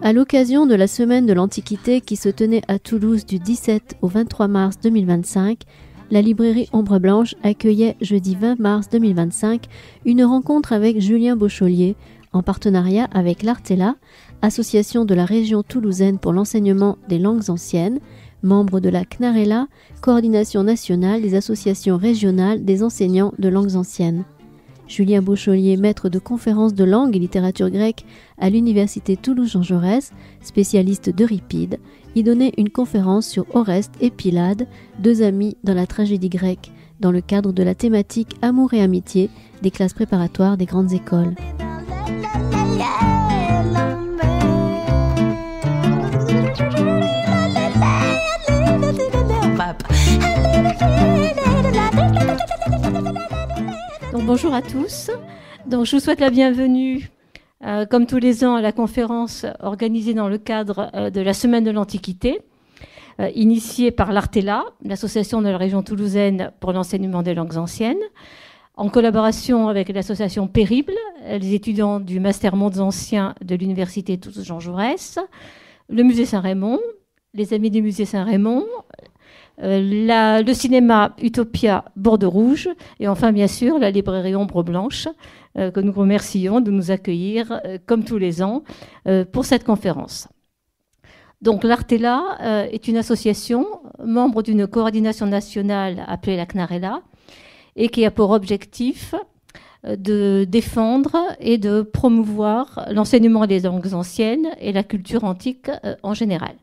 À l'occasion de la Semaine de l'Antiquité qui se tenait à Toulouse du 17 au 23 mars 2025, la librairie Ombre Blanche accueillait jeudi 20 mars 2025 une rencontre avec Julien Beaucholier en partenariat avec l'Artella, association de la région toulousaine pour l'enseignement des langues anciennes, membre de la CNARELA, coordination nationale des associations régionales des enseignants de langues anciennes. Julien Beaucholier, maître de conférences de langue et littérature grecque à l'université Toulouse-Jean Jaurès, spécialiste d'Euripide, y donnait une conférence sur Oreste et Pylade, deux amis dans la tragédie grecque, dans le cadre de la thématique Amour et amitié des classes préparatoires des grandes écoles. Donc, bonjour à tous. Donc, je vous souhaite la bienvenue, comme tous les ans, à la conférence organisée dans le cadre de la Semaine de l'Antiquité, initiée par l'Artella, l'association de la région toulousaine pour l'enseignement des langues anciennes, en collaboration avec l'association Périble, les étudiants du Master Mondes Anciens de l'université Toulouse-Jean Jaurès, le musée Saint-Raymond, les amis du musée Saint-Raymond, le cinéma Utopia Bordeaux Rouge et enfin bien sûr la librairie Ombre Blanche que nous remercions de nous accueillir comme tous les ans pour cette conférence. Donc l'Artella est une association membre d'une coordination nationale appelée la CNARELA et qui a pour objectif de défendre et de promouvoir l'enseignement des langues anciennes et la culture antique en général.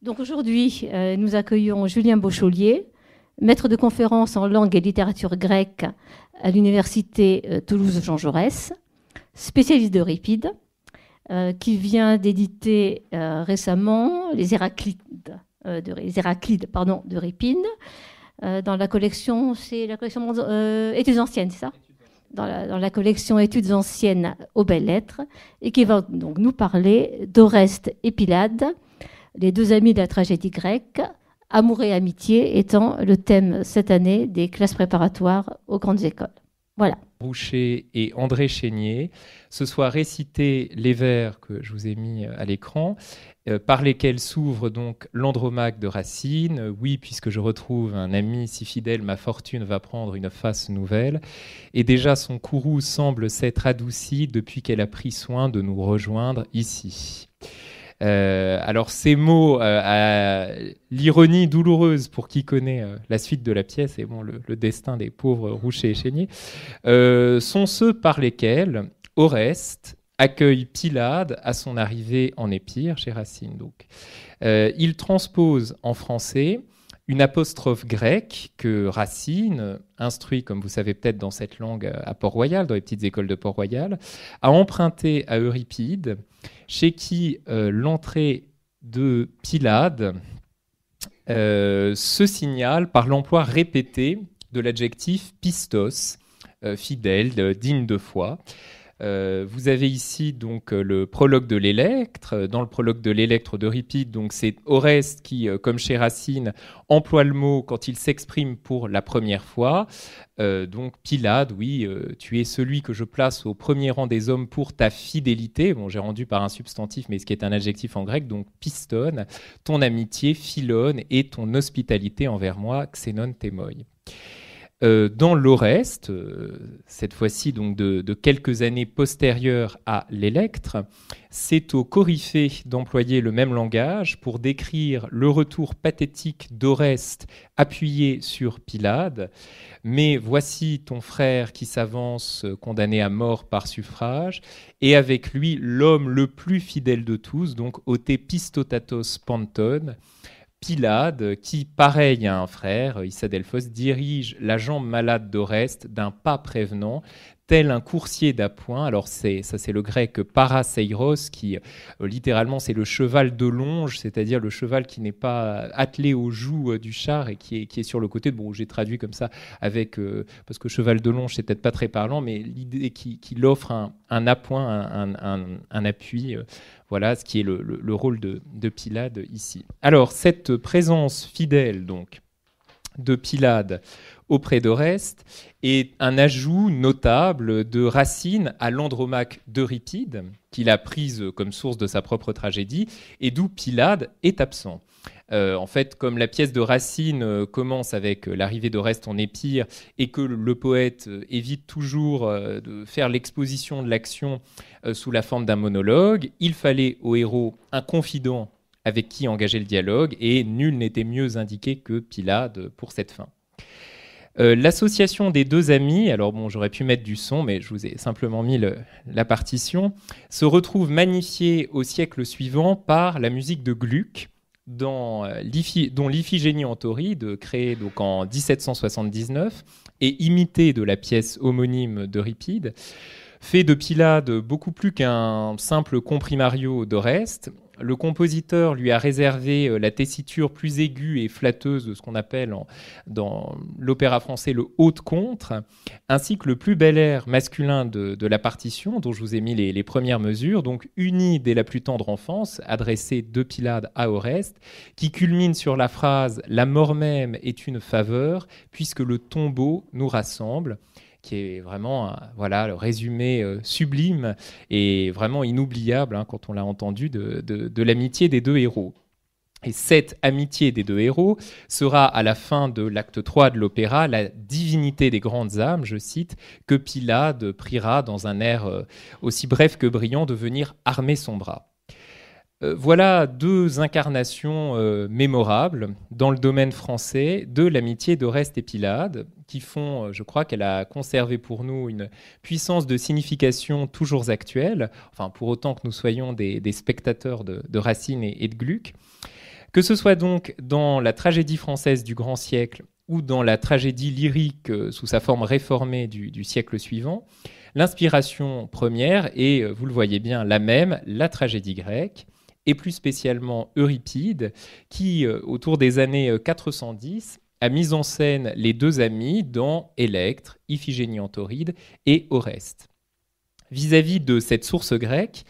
Donc aujourd'hui, nous accueillons Julien Beaucholier, maître de conférences en langue et littérature grecque à l'université Toulouse-Jean Jaurès, spécialiste d'Euripide, qui vient d'éditer récemment les Héraclides d'Euripide dans la collection, c'est la collection Études anciennes, c'est ça ? Dans la collection Études anciennes aux belles lettres, et qui va donc nous parler d'Oreste et Pylade, les deux amis de la tragédie grecque, amour et amitié étant le thème cette année des classes préparatoires aux grandes écoles. Voilà. Roucher et André Chénier, ce soir réciter les vers que je vous ai mis à l'écran, par lesquels s'ouvre donc l'Andromaque de Racine. Oui, puisque je retrouve un ami si fidèle, ma fortune va prendre une face nouvelle. Et déjà son courroux semble s'être adouci depuis qu'elle a pris soin de nous rejoindre ici. Alors ces mots, l'ironie douloureuse pour qui connaît la suite de la pièce et bon, le destin des pauvres Roucher et Chénier, sont ceux par lesquels Oreste accueille Pylade à son arrivée en Épire chez Racine. Donc, il transpose en français une apostrophe grecque que Racine, instruit, comme vous savez peut-être dans cette langue à Port-Royal, dans les petites écoles de Port-Royal, a emprunté à Euripide, chez qui l'entrée de Pylade se signale par l'emploi répété de l'adjectif pistos, fidèle, digne de foi. Vous avez ici donc le prologue de l'Électre. Dans le prologue de l'Électre d'Euripide, donc c'est Oreste qui, comme chez Racine, emploie le mot quand il s'exprime pour la première fois. Donc Pylade, oui, tu es celui que je place au premier rang des hommes pour ta fidélité. Bon, j'ai rendu par un substantif, mais ce qui est un adjectif en grec, donc piston, ton amitié, philone, et ton hospitalité envers moi, xénon témoi. Dans l'Oreste, cette fois-ci donc de quelques années postérieures à l'Électre, c'est au Coryphée d'employer le même langage pour décrire le retour pathétique d'Oreste appuyé sur Pylade. Mais voici ton frère qui s'avance condamné à mort par suffrage, et avec lui l'homme le plus fidèle de tous, donc Oté Pistotatos Panton, Pylade, qui, pareil à un frère, Issadelphos, dirige la jambe malade d'Oreste d'un pas prévenant, tel un coursier d'appoint. Alors c'est le grec paraseiros, qui littéralement c'est le cheval de longe, c'est-à-dire le cheval qui n'est pas attelé aux joues du char et qui est sur le côté. Bon, j'ai traduit comme ça avec parce que cheval de longe c'est peut-être pas très parlant, mais l'idée qu'il offre un appoint, un appui. Voilà ce qui est le rôle de Pylade ici. Alors, cette présence fidèle donc de Pylade auprès d'Oreste et un ajout notable de Racine à l'Andromaque d'Euripide, qu'il a prise comme source de sa propre tragédie, et d'où Pylade est absent. En fait, comme la pièce de Racine commence avec l'arrivée d'Oreste en Épire et que le poète évite toujours de faire l'exposition de l'action sous la forme d'un monologue, il fallait au héros un confident avec qui engager le dialogue, et nul n'était mieux indiqué que Pylade pour cette fin. L'association des deux amis, alors bon, j'aurais pu mettre du son, mais je vous ai simplement mis la partition, se retrouve magnifiée au siècle suivant par la musique de Gluck, dont l'Iphigénie en Tauride, créée donc en 1779 et imitée de la pièce homonyme d'Euripide, fait de Pylade beaucoup plus qu'un simple comprimario d'Oreste. Le compositeur lui a réservé la tessiture plus aiguë et flatteuse de ce qu'on appelle dans l'opéra français le haut de contre, ainsi que le plus bel air masculin de la partition, dont je vous ai mis les premières mesures, donc uni dès la plus tendre enfance, adressé de Pylade à Oreste, qui culmine sur la phrase « La mort même est une faveur, puisque le tombeau nous rassemble », qui est vraiment le résumé sublime et vraiment inoubliable quand on l'a entendu de l'amitié des deux héros. Et cette amitié des deux héros sera à la fin de l'acte 3 de l'opéra la divinité des grandes âmes, je cite, que Pylade priera dans un air aussi bref que brillant de venir armer son bras. Voilà deux incarnations mémorables dans le domaine français de l'amitié d'Oreste et Pylade, qui font, je crois qu'elle a conservé pour nous une puissance de signification toujours actuelle, enfin pour autant que nous soyons des spectateurs de Racine et de Gluck. Que ce soit donc dans la tragédie française du grand siècle ou dans la tragédie lyrique sous sa forme réformée du siècle suivant, l'inspiration première est, vous le voyez bien, la même, la tragédie grecque, et plus spécialement Euripide, qui, autour des années 410, a mis en scène les deux amis dans Électre, Iphigénie en Tauride et Oreste. Vis-à-vis de cette source grecque,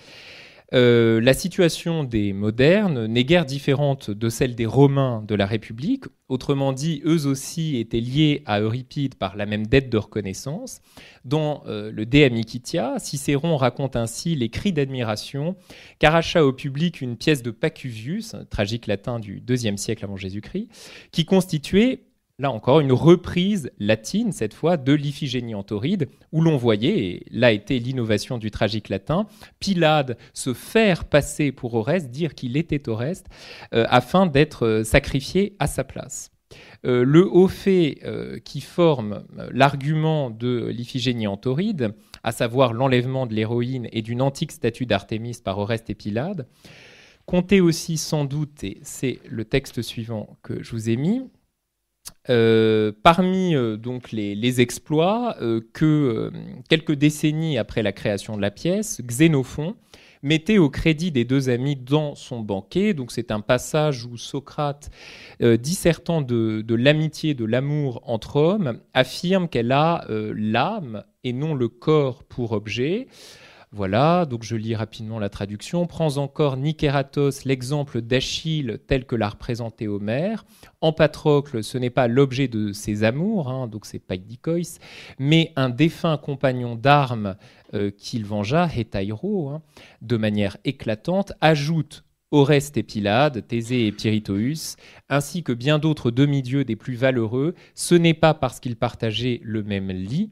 la situation des modernes n'est guère différente de celle des Romains de la République. Autrement dit, eux aussi étaient liés à Euripide par la même dette de reconnaissance. Dans le De Amicitia, Cicéron raconte ainsi les cris d'admiration qu'arracha au public une pièce de Pacuvius, un tragique latin du IIe siècle avant Jésus-Christ, qui constituait là encore une reprise latine, cette fois, de l'Iphigénie en Tauride, où l'on voyait, et là était l'innovation du tragique latin, Pylade se faire passer pour Oreste, dire qu'il était Oreste, afin d'être sacrifié à sa place. Le haut fait qui forme l'argument de l'Iphigénie en Tauride, à savoir l'enlèvement de l'héroïne et d'une antique statue d'Artémis par Oreste et Pylade, comptait aussi sans doute, et c'est le texte suivant que je vous ai mis, parmi donc les exploits que quelques décennies après la création de la pièce, Xénophon mettait au crédit des deux amis dans son banquet. Donc c'est un passage où Socrate, dissertant de l'amitié, de l'amour entre hommes, affirme qu'elle a l'âme et non le corps pour objet. Voilà, donc je lis rapidement la traduction. Prends encore Nicératos l'exemple d'Achille tel que l'a représenté Homère. En Patrocle, ce n'est pas l'objet de ses amours, donc c'est Paidikoïs, mais un défunt compagnon d'armes qu'il vengea, Hétaïro, de manière éclatante, ajoute Oreste et Pylade, Thésée et Pirithous, ainsi que bien d'autres demi-dieux des plus valeureux. Ce n'est pas parce qu'ils partageaient le même lit,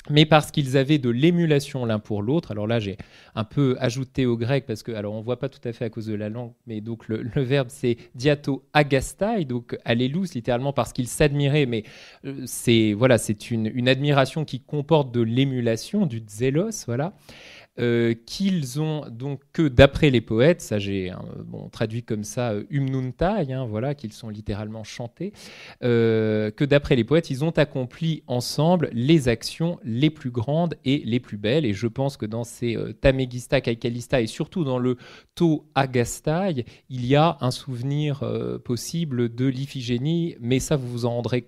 mais parce qu'ils avaient de l'émulation l'un pour l'autre. Alors là, j'ai un peu ajouté au grec, parce que, alors on ne voit pas tout à fait à cause de la langue, mais donc le verbe c'est diato agastai, donc allélous, littéralement parce qu'ils s'admiraient, mais c'est une admiration qui comporte de l'émulation, du zélos, voilà. Qu'ils ont donc que d'après les poètes, ça j'ai traduit comme ça humnuntai, voilà, qu'ils sont littéralement chantés, que d'après les poètes, ils ont accompli ensemble les actions les plus grandes et les plus belles. Et je pense que dans ces Tamegista, Kaikalista et surtout dans le To Agastai, il y a un souvenir possible de l'Iphigénie, mais ça vous vous en rendrez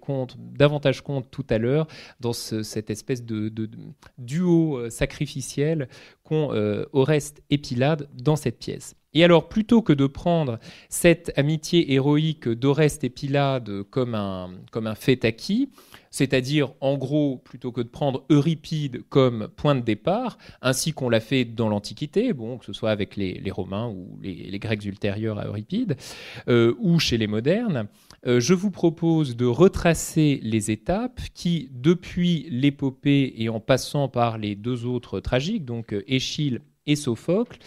davantage compte tout à l'heure dans cette espèce de duo sacrificiel qu'ont Oreste et Pylade dans cette pièce. Et alors, plutôt que de prendre cette amitié héroïque d'Oreste et Pylade comme un fait acquis, c'est-à-dire, en gros, plutôt que de prendre Euripide comme point de départ, ainsi qu'on l'a fait dans l'Antiquité, que ce soit avec les Romains ou les Grecs ultérieurs à Euripide, ou chez les modernes, je vous propose de retracer les étapes qui, depuis l'épopée et en passant par les deux autres tragiques, donc Échille et Sophocle,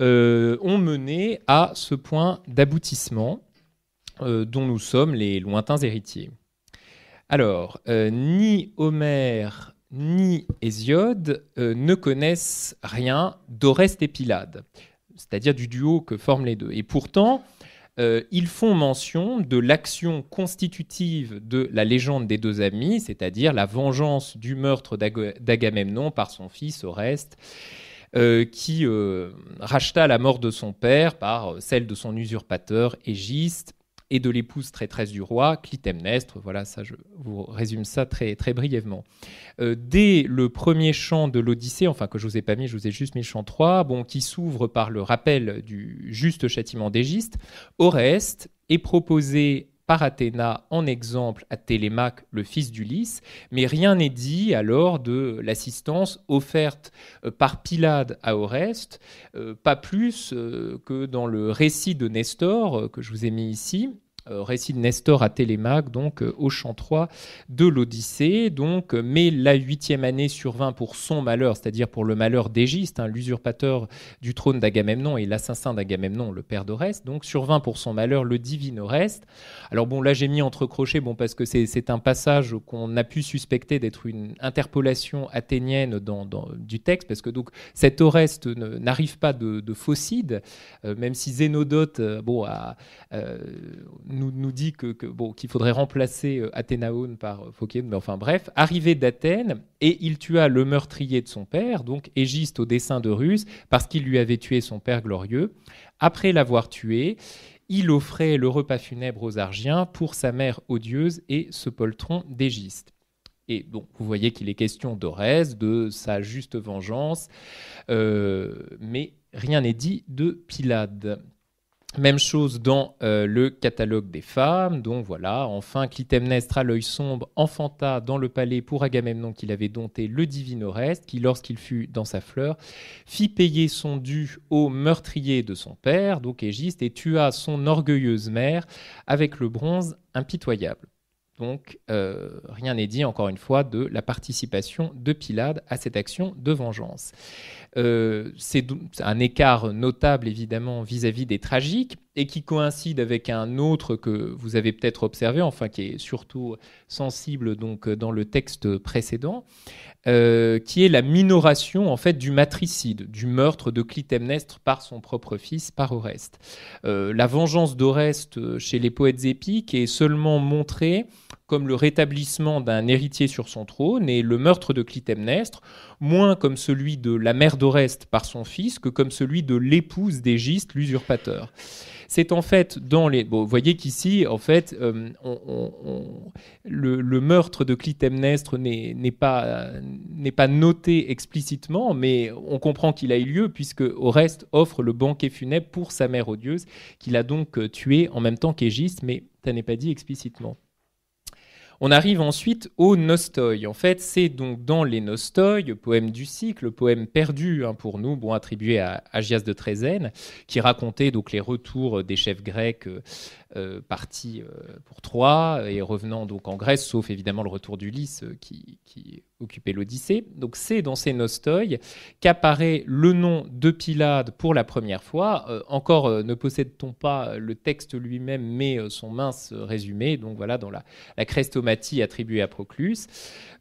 ont mené à ce point d'aboutissement dont nous sommes les lointains héritiers. Alors, ni Homère ni Hésiode ne connaissent rien d'Oreste et Pylade, c'est-à-dire du duo que forment les deux. Et pourtant, ils font mention de l'action constitutive de la légende des deux amis, c'est-à-dire la vengeance du meurtre d'Agamemnon par son fils Oreste, qui racheta la mort de son père par celle de son usurpateur Égiste et de l'épouse traîtresse du roi, Clytemnestre. Voilà, ça, je vous résume ça très, très brièvement. Dès le premier chant de l'Odyssée, enfin que je ne vous ai pas mis, je vous ai juste mis le chant 3, qui s'ouvre par le rappel du juste châtiment d'Égiste, Oreste est proposé par Athéna en exemple à Télémaque, le fils d'Ulysse, mais rien n'est dit alors de l'assistance offerte par Pylade à Oreste, pas plus que dans le récit de Nestor que je vous ai mis ici, récit de Nestor à Télémaque, donc au chant 3 de l'Odyssée, mais la 8e année survint pour son malheur, c'est-à-dire pour le malheur d'Égiste, l'usurpateur du trône d'Agamemnon et l'assassin d'Agamemnon, le père d'Oreste, donc survint pour son malheur le divin Oreste. Alors là j'ai mis entre crochets, parce que c'est un passage qu'on a pu suspecter d'être une interpolation athénienne du texte, parce que donc cet Oreste n'arrive pas de Phocide, même si Zénodote nous dit qu'il faudrait remplacer Athénaon par Phocide, mais enfin bref, arrivé d'Athènes, et il tua le meurtrier de son père, donc Égiste au dessein de ruse, parce qu'il lui avait tué son père glorieux. Après l'avoir tué, il offrait le repas funèbre aux Argiens pour sa mère odieuse et ce poltron d'Égiste. Et vous voyez qu'il est question d'Oreste, de sa juste vengeance, mais rien n'est dit de Pylade. Même chose dans le catalogue des femmes, enfin Clytemnestre à l'œil sombre enfanta dans le palais pour Agamemnon qu'il avait dompté le divin Oreste, qui lorsqu'il fut dans sa fleur, fit payer son dû au meurtrier de son père, donc Égiste, et tua son orgueilleuse mère avec le bronze impitoyable. Donc rien n'est dit encore une fois de la participation de Pylade à cette action de vengeance. C'est un écart notable évidemment vis-à-vis des tragiques et qui coïncide avec un autre que vous avez peut-être observé, qui est surtout sensible dans le texte précédent, qui est la minoration du matricide, du meurtre de Clytemnestre par son propre fils, par Oreste. La vengeance d'Oreste chez les poètes épiques est seulement montrée comme le rétablissement d'un héritier sur son trône, et le meurtre de Clytemnestre, moins comme celui de la mère d'Oreste par son fils que comme celui de l'épouse d'Égiste, l'usurpateur. C'est en fait vous voyez qu'ici, le meurtre de Clytemnestre n'est pas noté explicitement, mais on comprend qu'il a eu lieu puisque Oreste offre le banquet funèbre pour sa mère odieuse, qu'il a donc tué en même temps qu'Égiste, mais ça n'est pas dit explicitement. On arrive ensuite aux Nostoi. En fait, c'est donc dans les Nostoi, poème du cycle, poème perdu pour nous, attribué à Agias de Trézène, qui racontait donc les retours des chefs grecs partis pour Troie et revenant donc en Grèce, sauf évidemment le retour d'Ulysse qui occupait l'Odyssée. Donc c'est dans ces Nostoi qu'apparaît le nom de Pylade pour la première fois. Encore ne possède-t-on pas le texte lui-même, mais son mince résumé, donc voilà, dans la Chrestomathie attribuée à Proclus.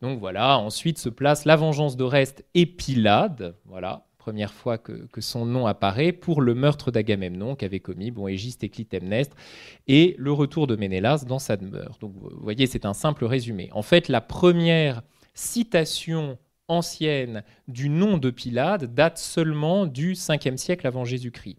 Donc voilà, ensuite se place la vengeance d'Oreste et Pylade, voilà, première fois que son nom apparaît, pour le meurtre d'Agamemnon qu'avaient commis Égiste et Clytemnestre, et le retour de Ménélas dans sa demeure. Donc vous voyez, c'est un simple résumé. En fait, la première citation ancienne du nom de Pylade date seulement du 5e siècle avant Jésus-Christ.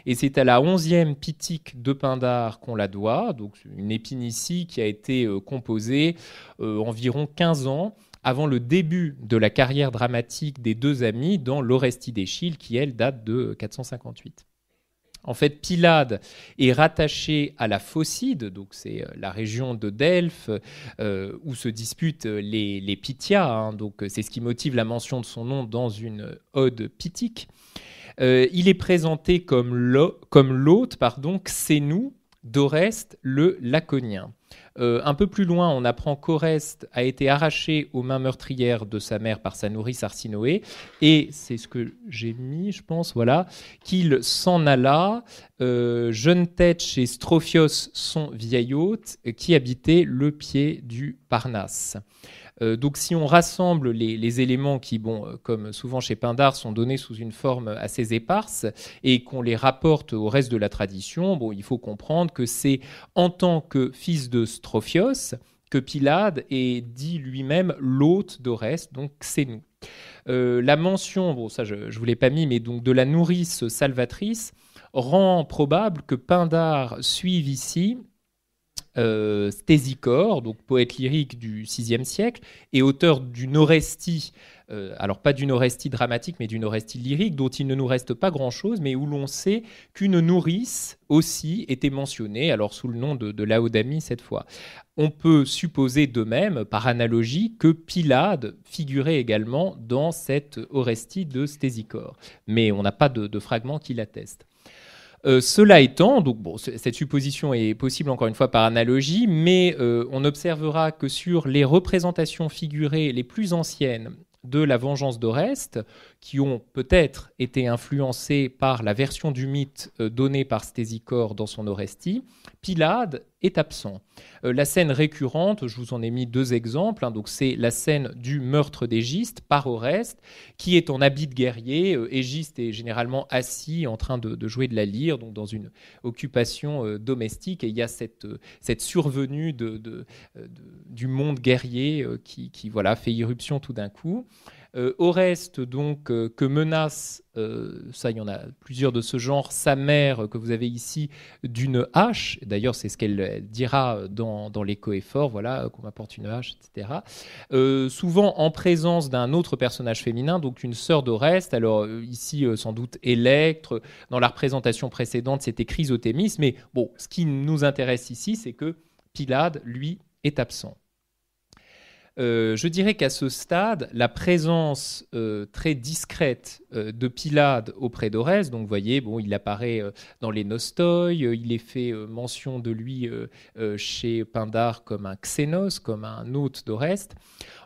Et c'est à la 11e Pitique de Pindare qu'on la doit, donc une épinicie qui a été composée environ 15 ans avant le début de la carrière dramatique des deux amis dans l'Orestie d'Échille, qui, elle, date de 458. En fait, Pylade est rattaché à la Phocide, donc c'est la région de Delphes où se disputent les Pythias, hein, donc c'est ce qui motive la mention de son nom dans une ode pythique. Il est présenté comme l'hôte, Xénou, d'Oreste le Laconien. Un peu plus loin, on apprend qu'Oreste a été arraché aux mains meurtrières de sa mère par sa nourrice Arsinoé, et c'est ce que j'ai mis, je pense, voilà, qu'il s'en alla, jeune tête chez Strophios, son vieil hôte, qui habitait le pied du Parnasse. Donc si on rassemble les éléments qui, comme souvent chez Pindare, sont donnés sous une forme assez éparse et qu'on les rapporte au reste de la tradition, il faut comprendre que c'est en tant que fils de Strophios que Pylade est dit lui-même l'hôte d'Oreste, donc Xénou. La mention, ça je ne vous l'ai pas mis, mais donc de la nourrice salvatrice rend probable que Pindare suive ici Stésichore, donc poète lyrique du VIe siècle et auteur d'une Orestie, alors pas d'une Orestie dramatique mais d'une Orestie lyrique dont il ne nous reste pas grand-chose, mais où l'on sait qu'une nourrice aussi était mentionnée, alors sous le nom de Laodamie cette fois. On peut supposer de même, par analogie, que Pylade figurait également dans cette Orestie de Stésichore, mais on n'a pas de fragments qui l'attestent. Cela étant, donc cette supposition est possible encore une fois par analogie, mais on observera que sur les représentations figurées les plus anciennes de la vengeance d'Oreste, qui ont peut-être été influencées par la version du mythe donnée par Stésichore dans son Orestie, Pylade est absent. La scène récurrente, je vous en ai mis 2 exemples, donc c'est la scène du meurtre d'Égiste par Oreste, qui est en habit de guerrier. Égiste est généralement assis en train de jouer de la lyre, donc dans une occupation domestique, et il y a cette survenue du monde guerrier qui voilà, fait irruption tout d'un coup. Oreste, donc, que menace, ça il y en a plusieurs de ce genre, sa mère, que vous avez ici, d'une hache. D'ailleurs, c'est ce qu'elle dira dans les Coëphores, voilà, qu'on m'apporte une hache, etc. Souvent en présence d'un autre personnage féminin, donc une sœur d'Oreste. Alors ici, sans doute Électre. Dans la représentation précédente, c'était Chrysothémis. Mais ce qui nous intéresse ici, c'est que Pylade, lui, est absent. Je dirais qu'à ce stade, la présence très discrète de Pylade auprès d'Oreste, donc vous voyez, il apparaît dans les Nostoi, il est fait mention de lui chez Pindare comme un Xénos, comme un hôte d'Oreste,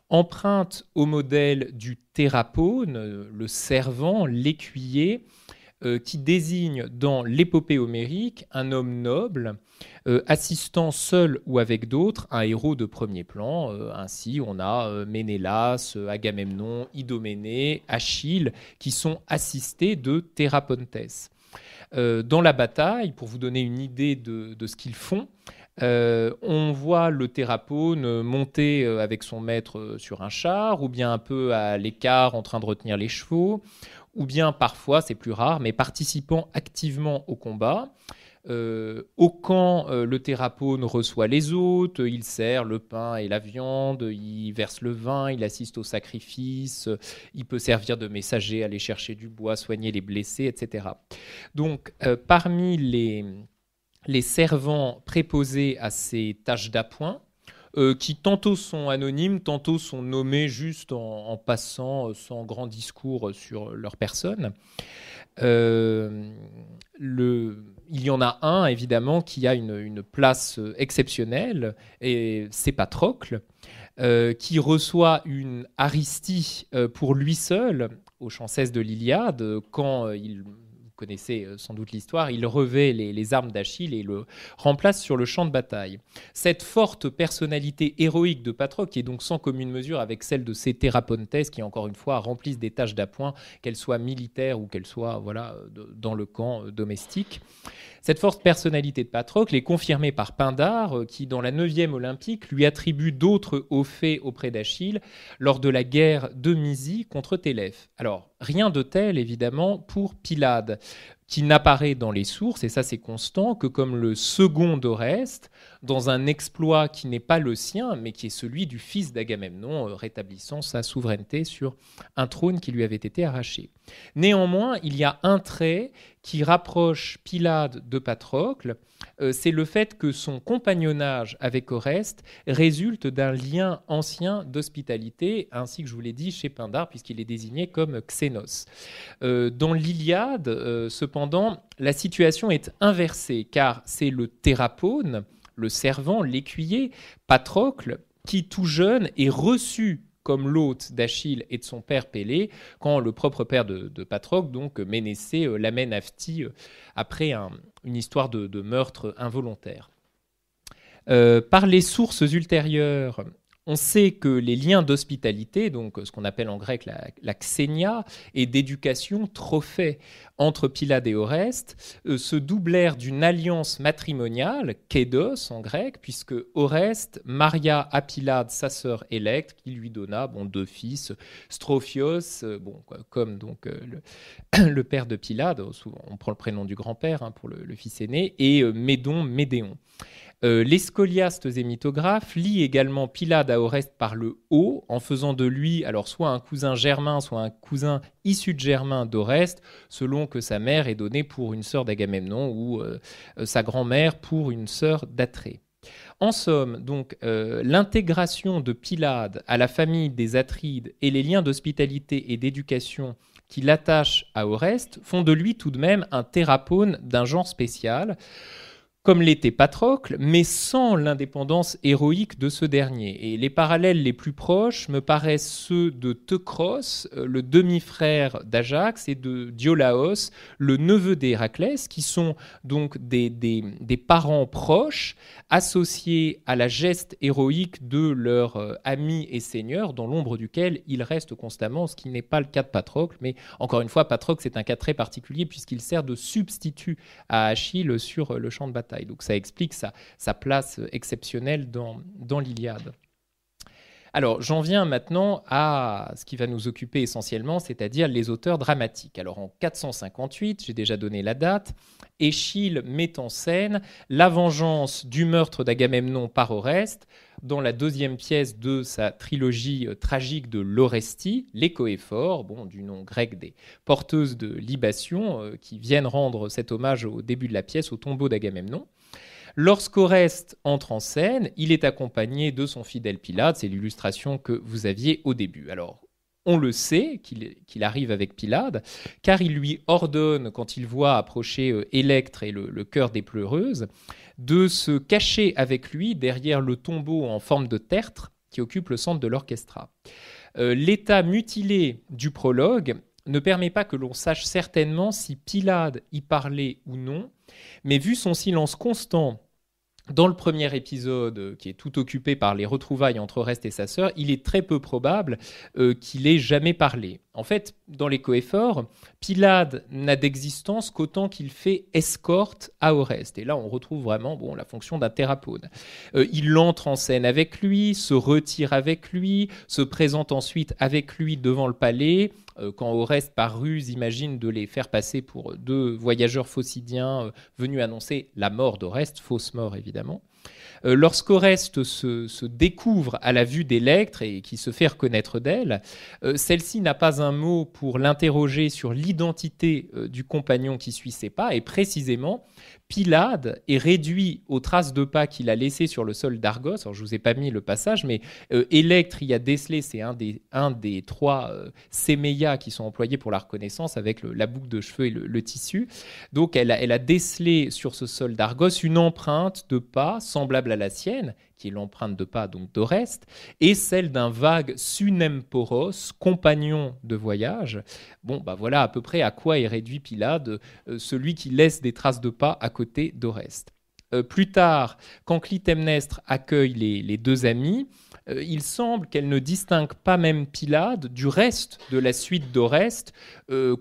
emprunte au modèle du thérapone, le servant, l'écuyer, qui désigne dans l'épopée homérique un homme noble, assistant seul ou avec d'autres un héros de premier plan. Ainsi, on a Ménélas, Agamemnon, Idoménée, Achille, qui sont assistés de Thérapontes. Dans la bataille, pour vous donner une idée de ce qu'ils font, on voit le thérapone monter avec son maître sur un char, ou bien un peu à l'écart en train de retenir les chevaux, ou bien parfois, c'est plus rare, mais participant activement au combat. Au camp, le thérapone reçoit les hôtes, il sert le pain et la viande, il verse le vin, il assiste au sacrifice, il peut servir de messager, aller chercher du bois, soigner les blessés, etc. Donc, parmi les servants préposés à ces tâches d'appoint, qui tantôt sont anonymes, tantôt sont nommés juste en passant sans grand discours sur leur personne. Il y en a un, évidemment, qui a une place exceptionnelle, et c'est Patrocle, qui reçoit une Aristie pour lui seul, au chant 16 de l'Iliade, quand il... Vous connaissez sans doute l'histoire, il revêt les armes d'Achille et le remplace sur le champ de bataille. Cette forte personnalité héroïque de Patrocle, qui est donc sans commune mesure avec celle de ces Thérapontes, qui encore une fois remplissent des tâches d'appoint, qu'elles soient militaires ou qu'elles soient dans le camp domestique. Cette forte personnalité de Patrocle est confirmée par Pindare, qui, dans la 9e Olympique, lui attribue d'autres hauts faits auprès d'Achille lors de la guerre de Mysie contre Télèphe. Alors, rien de tel, évidemment, pour Pylade. qui n'apparaît dans les sources, et ça c'est constant, que comme le second d'Oreste, dans un exploit qui n'est pas le sien, mais qui est celui du fils d'Agamemnon, rétablissant sa souveraineté sur un trône qui lui avait été arraché. Néanmoins, il y a un trait qui rapproche Pylade de Patrocle, c'est le fait que son compagnonnage avec Oreste résulte d'un lien ancien d'hospitalité, ainsi que je vous l'ai dit chez Pindare, puisqu'il est désigné comme Xénos. Dans l'Iliade, cependant, la situation est inversée, car c'est le thérapone, le servant, l'écuyer, Patrocle, qui tout jeune est reçu comme l'hôte d'Achille et de son père Pélée, quand le propre père de Patrocle, donc Ménécée, l'amène à Phthie après une histoire de meurtre involontaire. Par les sources ultérieures, on sait que les liens d'hospitalité, donc ce qu'on appelle en grec la xénia, et d'éducation trophée entre Pylade et Oreste, se doublèrent d'une alliance matrimoniale, kédos en grec, puisque Oreste maria à Pylade sa sœur Électre, qui lui donna deux fils, Strophios, comme donc le père de Pylade, souvent on prend le prénom du grand-père pour le fils aîné, et Médéon. Les scoliastes et mythographes lient également Pylade à Oreste par le haut, en faisant de lui alors soit un cousin germain, soit un cousin issu de germain d'Oreste, selon que sa mère est donnée pour une sœur d'Agamemnon ou sa grand-mère pour une sœur d'Atrée. En somme, donc, l'intégration de Pylade à la famille des Atrides et les liens d'hospitalité et d'éducation qui l'attachent à Oreste font de lui tout de même un thérapone d'un genre spécial, comme l'était Patrocle, mais sans l'indépendance héroïque de ce dernier. Et les parallèles les plus proches me paraissent ceux de Teucros, le demi-frère d'Ajax, et de Diolaos, le neveu d'Héraclès, qui sont donc des parents proches, associés à la geste héroïque de leur ami et seigneur, dans l'ombre duquel ils restent constamment, ce qui n'est pas le cas de Patrocle. Mais encore une fois, Patrocle, c'est un cas très particulier, puisqu'il sert de substitut à Achille sur le champ de bataille. Donc ça explique sa place exceptionnelle dans l'Iliade. Alors j'en viens maintenant à ce qui va nous occuper essentiellement, c'est-à-dire les auteurs dramatiques. Alors en 458, j'ai déjà donné la date, Échille met en scène la vengeance du meurtre d'Agamemnon par Oreste dans la deuxième pièce de sa trilogie tragique de l'Orestie, les Coéphores, du nom grec des porteuses de libation, qui viennent rendre cet hommage au début de la pièce au tombeau d'Agamemnon. Lorsqu'Oreste entre en scène, il est accompagné de son fidèle Pylade, c'est l'illustration que vous aviez au début. Alors, on le sait qu'il arrive avec Pylade, car il lui ordonne, quand il voit approcher Électre et le chœur des pleureuses, de se cacher avec lui derrière le tombeau en forme de tertre qui occupe le centre de l'orchestra. L'état mutilé du prologue ne permet pas que l'on sache certainement si Pylade y parlait ou non, mais vu son silence constant dans le premier épisode, qui est tout occupé par les retrouvailles entre Oreste et sa sœur, il est très peu probable qu'il ait jamais parlé. En fait, dans les Coéphores, Pylade n'a d'existence qu'autant qu'il fait escorte à Oreste. Et là, on retrouve vraiment la fonction d'un thérapone. Il entre en scène avec lui, se retire avec lui, se présente ensuite avec lui devant le palais, quand Oreste, par ruse, imagine de les faire passer pour deux voyageurs phocidiens venus annoncer la mort d'Oreste, fausse mort évidemment. Lorsqu'Oreste se découvre à la vue d'Électre et qui se fait reconnaître d'elle, celle-ci n'a pas un mot pour l'interroger sur l'identité du compagnon qui suit ses pas, et précisément, Pylade est réduit aux traces de pas qu'il a laissées sur le sol d'Argos. Alors, je ne vous ai pas mis le passage, mais Électre y a décelé, c'est un des trois séméias qui sont employés pour la reconnaissance avec la boucle de cheveux et le tissu. Donc, elle a décelé sur ce sol d'Argos une empreinte de pas semblable à la sienne, qui est l'empreinte de pas donc d'Oreste, et celle d'un vague Sunemporos, compagnon de voyage. Voilà à peu près à quoi est réduit Pylade, celui qui laisse des traces de pas à côté d'Oreste. Plus tard, quand Clytemnestre accueille les deux amis, il semble qu'elle ne distingue pas même Pylade du reste de la suite d'Oreste,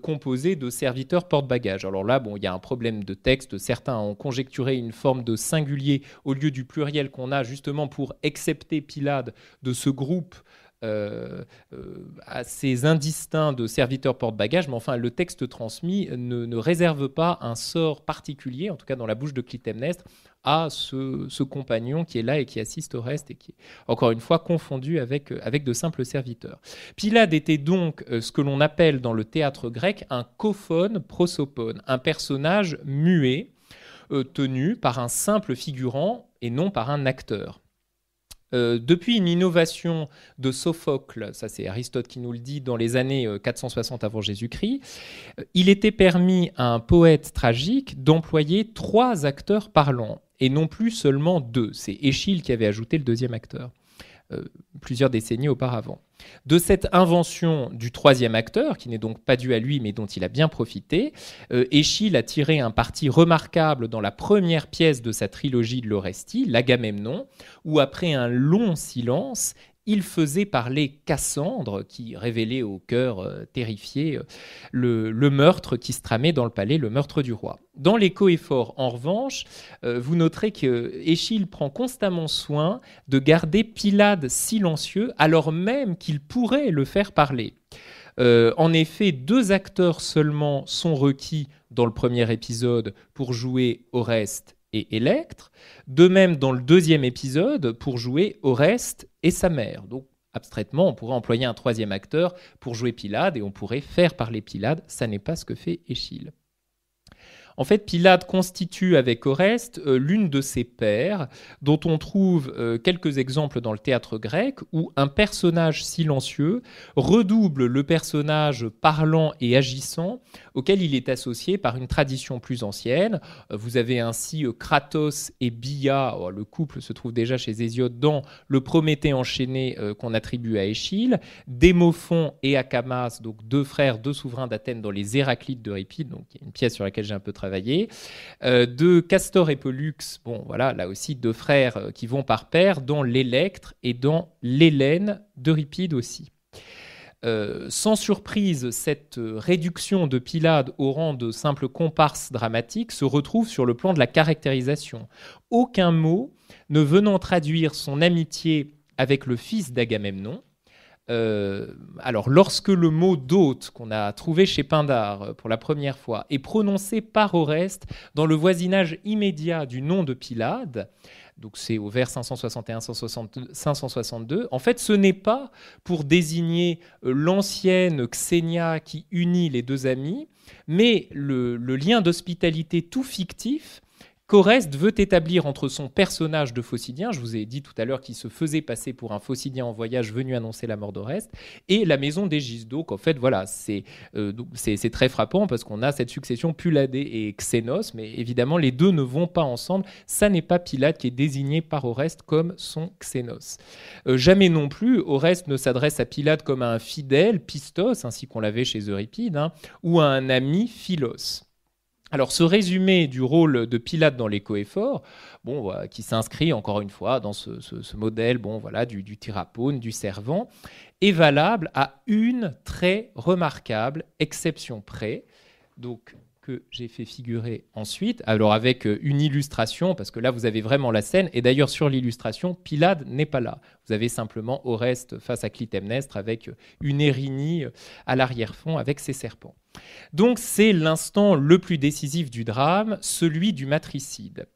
composée de serviteurs porte-bagages. Alors là, il y a un problème de texte. Certains ont conjecturé une forme de singulier au lieu du pluriel qu'on a justement pour excepter Pylade de ce groupe à ces indistincts de serviteurs porte-bagages, mais enfin le texte transmis ne réserve pas un sort particulier, en tout cas dans la bouche de Clytemnestre, à ce compagnon qui est là et qui assiste au reste et qui est encore une fois confondu avec de simples serviteurs. Pylade était donc ce que l'on appelle dans le théâtre grec un kophone prosopone, un personnage muet tenu par un simple figurant et non par un acteur. Depuis une innovation de Sophocle, ça c'est Aristote qui nous le dit, dans les années 460 avant Jésus-Christ, il était permis à un poète tragique d'employer 3 acteurs parlants, et non plus seulement 2. C'est Échille qui avait ajouté le 2e acteur, plusieurs décennies auparavant. De cette invention du 3e acteur, qui n'est donc pas due à lui, mais dont il a bien profité, Échille a tiré un parti remarquable dans la première pièce de sa trilogie de l'Orestie, l'Agamemnon, où après un long silence, il faisait parler Cassandre, qui révélait au cœur terrifié le meurtre qui se tramait dans le palais, le meurtre du roi. Dans les Coéphores, en revanche, vous noterez qu'Échille prend constamment soin de garder Pylade silencieux, alors même qu'il pourrait le faire parler. En effet, 2 acteurs seulement sont requis dans le premier épisode pour jouer Oreste et Électre, de même dans le 2e épisode pour jouer Oreste et sa mère. Donc, abstraitement, on pourrait employer un 3e acteur pour jouer Pylade et on pourrait faire parler Pylade. Ça n'est pas ce que fait Échille. En fait, Pylade constitue avec Oreste l'une de ses paires, dont on trouve quelques exemples dans le théâtre grec, où un personnage silencieux redouble le personnage parlant et agissant auquel il est associé par une tradition plus ancienne. Vous avez ainsi Kratos et Bia, le couple se trouve déjà chez Hésiode dans le Prométhée enchaîné qu'on attribue à Échille, Démophon et Acamas, donc 2 frères, 2 souverains d'Athènes dans les Héraclites d'Euripide, donc une pièce sur laquelle j'ai un peu travaillé. De Castor et Pollux, bon voilà, là aussi 2 frères qui vont par pair dans l'Électre et dans l'Hélène d'Euripide aussi. Sans surprise, cette réduction de Pylade au rang de simple comparse dramatique se retrouve sur le plan de la caractérisation. Aucun mot ne venant traduire son amitié avec le fils d'Agamemnon. Alors, lorsque le mot d'hôte qu'on a trouvé chez Pindare pour la première fois est prononcé par Oreste dans le voisinage immédiat du nom de Pylade, donc c'est au vers 561-562, en fait, ce n'est pas pour désigner l'ancienne Xénia qui unit les 2 amis, mais le lien d'hospitalité tout fictif qu'Oreste veut établir entre son personnage de Phocydien, je vous ai dit tout à l'heure qu'il se faisait passer pour un Phocydien en voyage venu annoncer la mort d'Oreste, et la maison d'Égis. Donc en fait, voilà, c'est très frappant parce qu'on a cette succession Pylade et Xénos, mais évidemment les 2 ne vont pas ensemble. Ça n'est pas Pylade qui est désigné par Oreste comme son Xénos. Jamais non plus, Oreste ne s'adresse à Pylade comme à un fidèle, Pistos, ainsi qu'on l'avait chez Euripide, ou à un ami, Philos. Alors, ce résumé du rôle de Pylade dans les Coéphores, qui s'inscrit encore une fois dans ce modèle du thérapone, du servant, est valable à une très remarquable exception près, donc que j'ai fait figurer ensuite, alors avec une illustration, parce que là vous avez vraiment la scène, et d'ailleurs sur l'illustration, Pylade n'est pas là. Vous avez simplement Oreste face à Clytemnestre avec une Érynie à l'arrière-fond avec ses serpents. Donc c'est l'instant le plus décisif du drame, celui du matricide.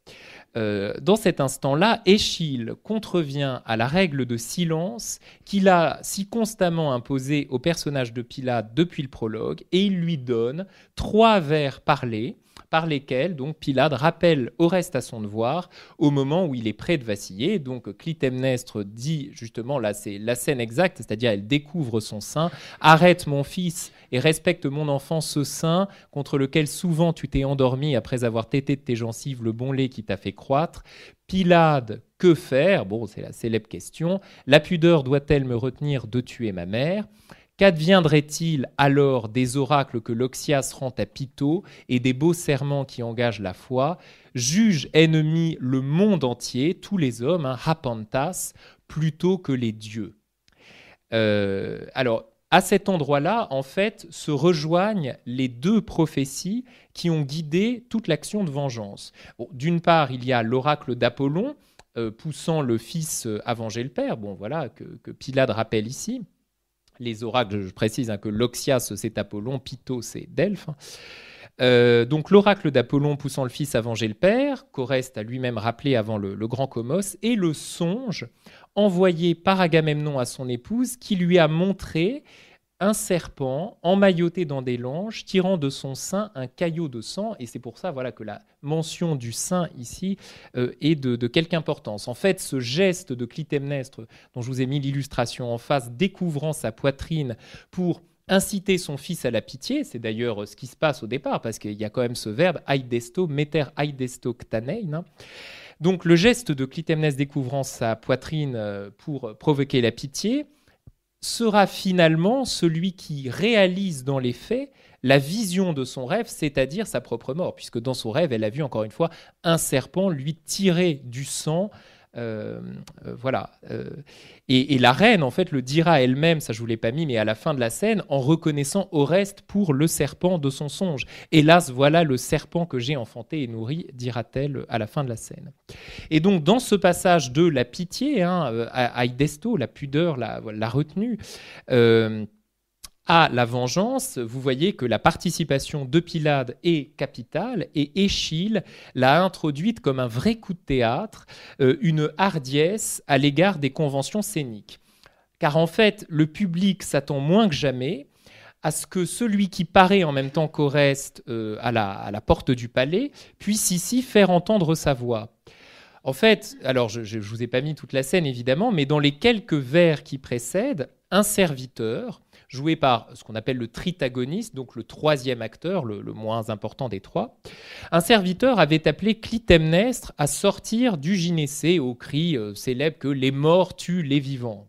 Dans cet instant-là, Échille contrevient à la règle de silence qu'il a si constamment imposée au personnage de Pylade depuis le prologue, et il lui donne 3 vers parlés, par lesquels donc Pylade rappelle Oreste à son devoir au moment où il est prêt de vaciller. Donc Clytemnestre dit justement, là c'est la scène exacte, c'est-à-dire elle découvre son sein, « Arrête mon fils et respecte mon enfant ce sein contre lequel souvent tu t'es endormi après avoir tété de tes gencives le bon lait qui t'a fait croître. Pylade, que faire ?» Bon, c'est la célèbre question. « La pudeur doit-elle me retenir de tuer ma mère ? Qu'adviendrait-il alors des oracles que l'Oxias rend à Pytho et des beaux serments qui engagent la foi ? Juge ennemi le monde entier, tous les hommes, hapantas, plutôt que les dieux. » Alors, à cet endroit-là, en fait, se rejoignent les 2 prophéties qui ont guidé toute l'action de vengeance. Bon, d'une part, il y a l'oracle d'Apollon, poussant le fils à venger le père. Bon, voilà, que Pylade rappelle ici. Les oracles, je précise que Loxias, c'est Apollon, Pythos, c'est Delphes. Donc l'oracle d'Apollon poussant le fils à venger le père, qu'Oreste a lui-même rappelé avant le grand Comos, et le songe envoyé par Agamemnon à son épouse qui lui a montré un serpent emmailloté dans des langes, tirant de son sein un caillot de sang, et c'est pour ça que la mention du sein ici est de quelque importance. En fait, ce geste de Clytemnestre, dont je vous ai mis l'illustration en face, découvrant sa poitrine pour inciter son fils à la pitié, c'est d'ailleurs ce qui se passe au départ, parce qu'il y a quand même ce verbe aidesto, meter aidesto ktanein. Donc le geste de Clytemnestre découvrant sa poitrine pour provoquer la pitié sera finalement celui qui réalise dans les faits la vision de son rêve, c'est-à-dire sa propre mort, puisque dans son rêve, elle a vu encore une fois un serpent lui tirer du sang. Et la reine, en fait, le dira elle-même, ça je vous l'ai pas mis, mais à la fin de la scène, en reconnaissant Oreste pour le serpent de son songe. Hélas, voilà le serpent que j'ai enfanté et nourri, dira-t-elle à la fin de la scène. Et donc, dans ce passage de la pitié, aidesto, la pudeur, la retenue, à la vengeance, vous voyez que la participation de Pylade est capitale et Échille l'a introduite comme un vrai coup de théâtre, une hardiesse à l'égard des conventions scéniques. Car en fait, le public s'attend moins que jamais à ce que celui qui paraît en même temps qu'Oreste à la porte du palais puisse ici faire entendre sa voix. En fait, alors je ne vous ai pas mis toute la scène évidemment, mais dans les quelques vers qui précèdent, un serviteur joué par ce qu'on appelle le tritagoniste, donc le troisième acteur, le moins important des trois. Un serviteur avait appelé Clytemnestre à sortir du gynécée au cri célèbre que les morts tuent les vivants.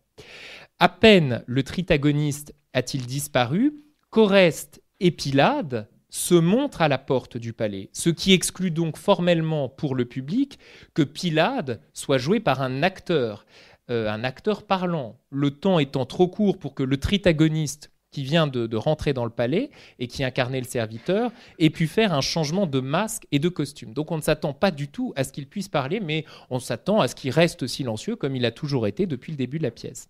À peine le tritagoniste a-t-il disparu, qu'Oreste et Pylade se montrent à la porte du palais, ce qui exclut donc formellement pour le public que Pylade soit joué par un acteur parlant, le temps étant trop court pour que le tritagoniste qui vient de rentrer dans le palais et qui incarnait le serviteur ait pu faire un changement de masque et de costume. Donc on ne s'attend pas du tout à ce qu'il puisse parler, mais on s'attend à ce qu'il reste silencieux comme il a toujours été depuis le début de la pièce.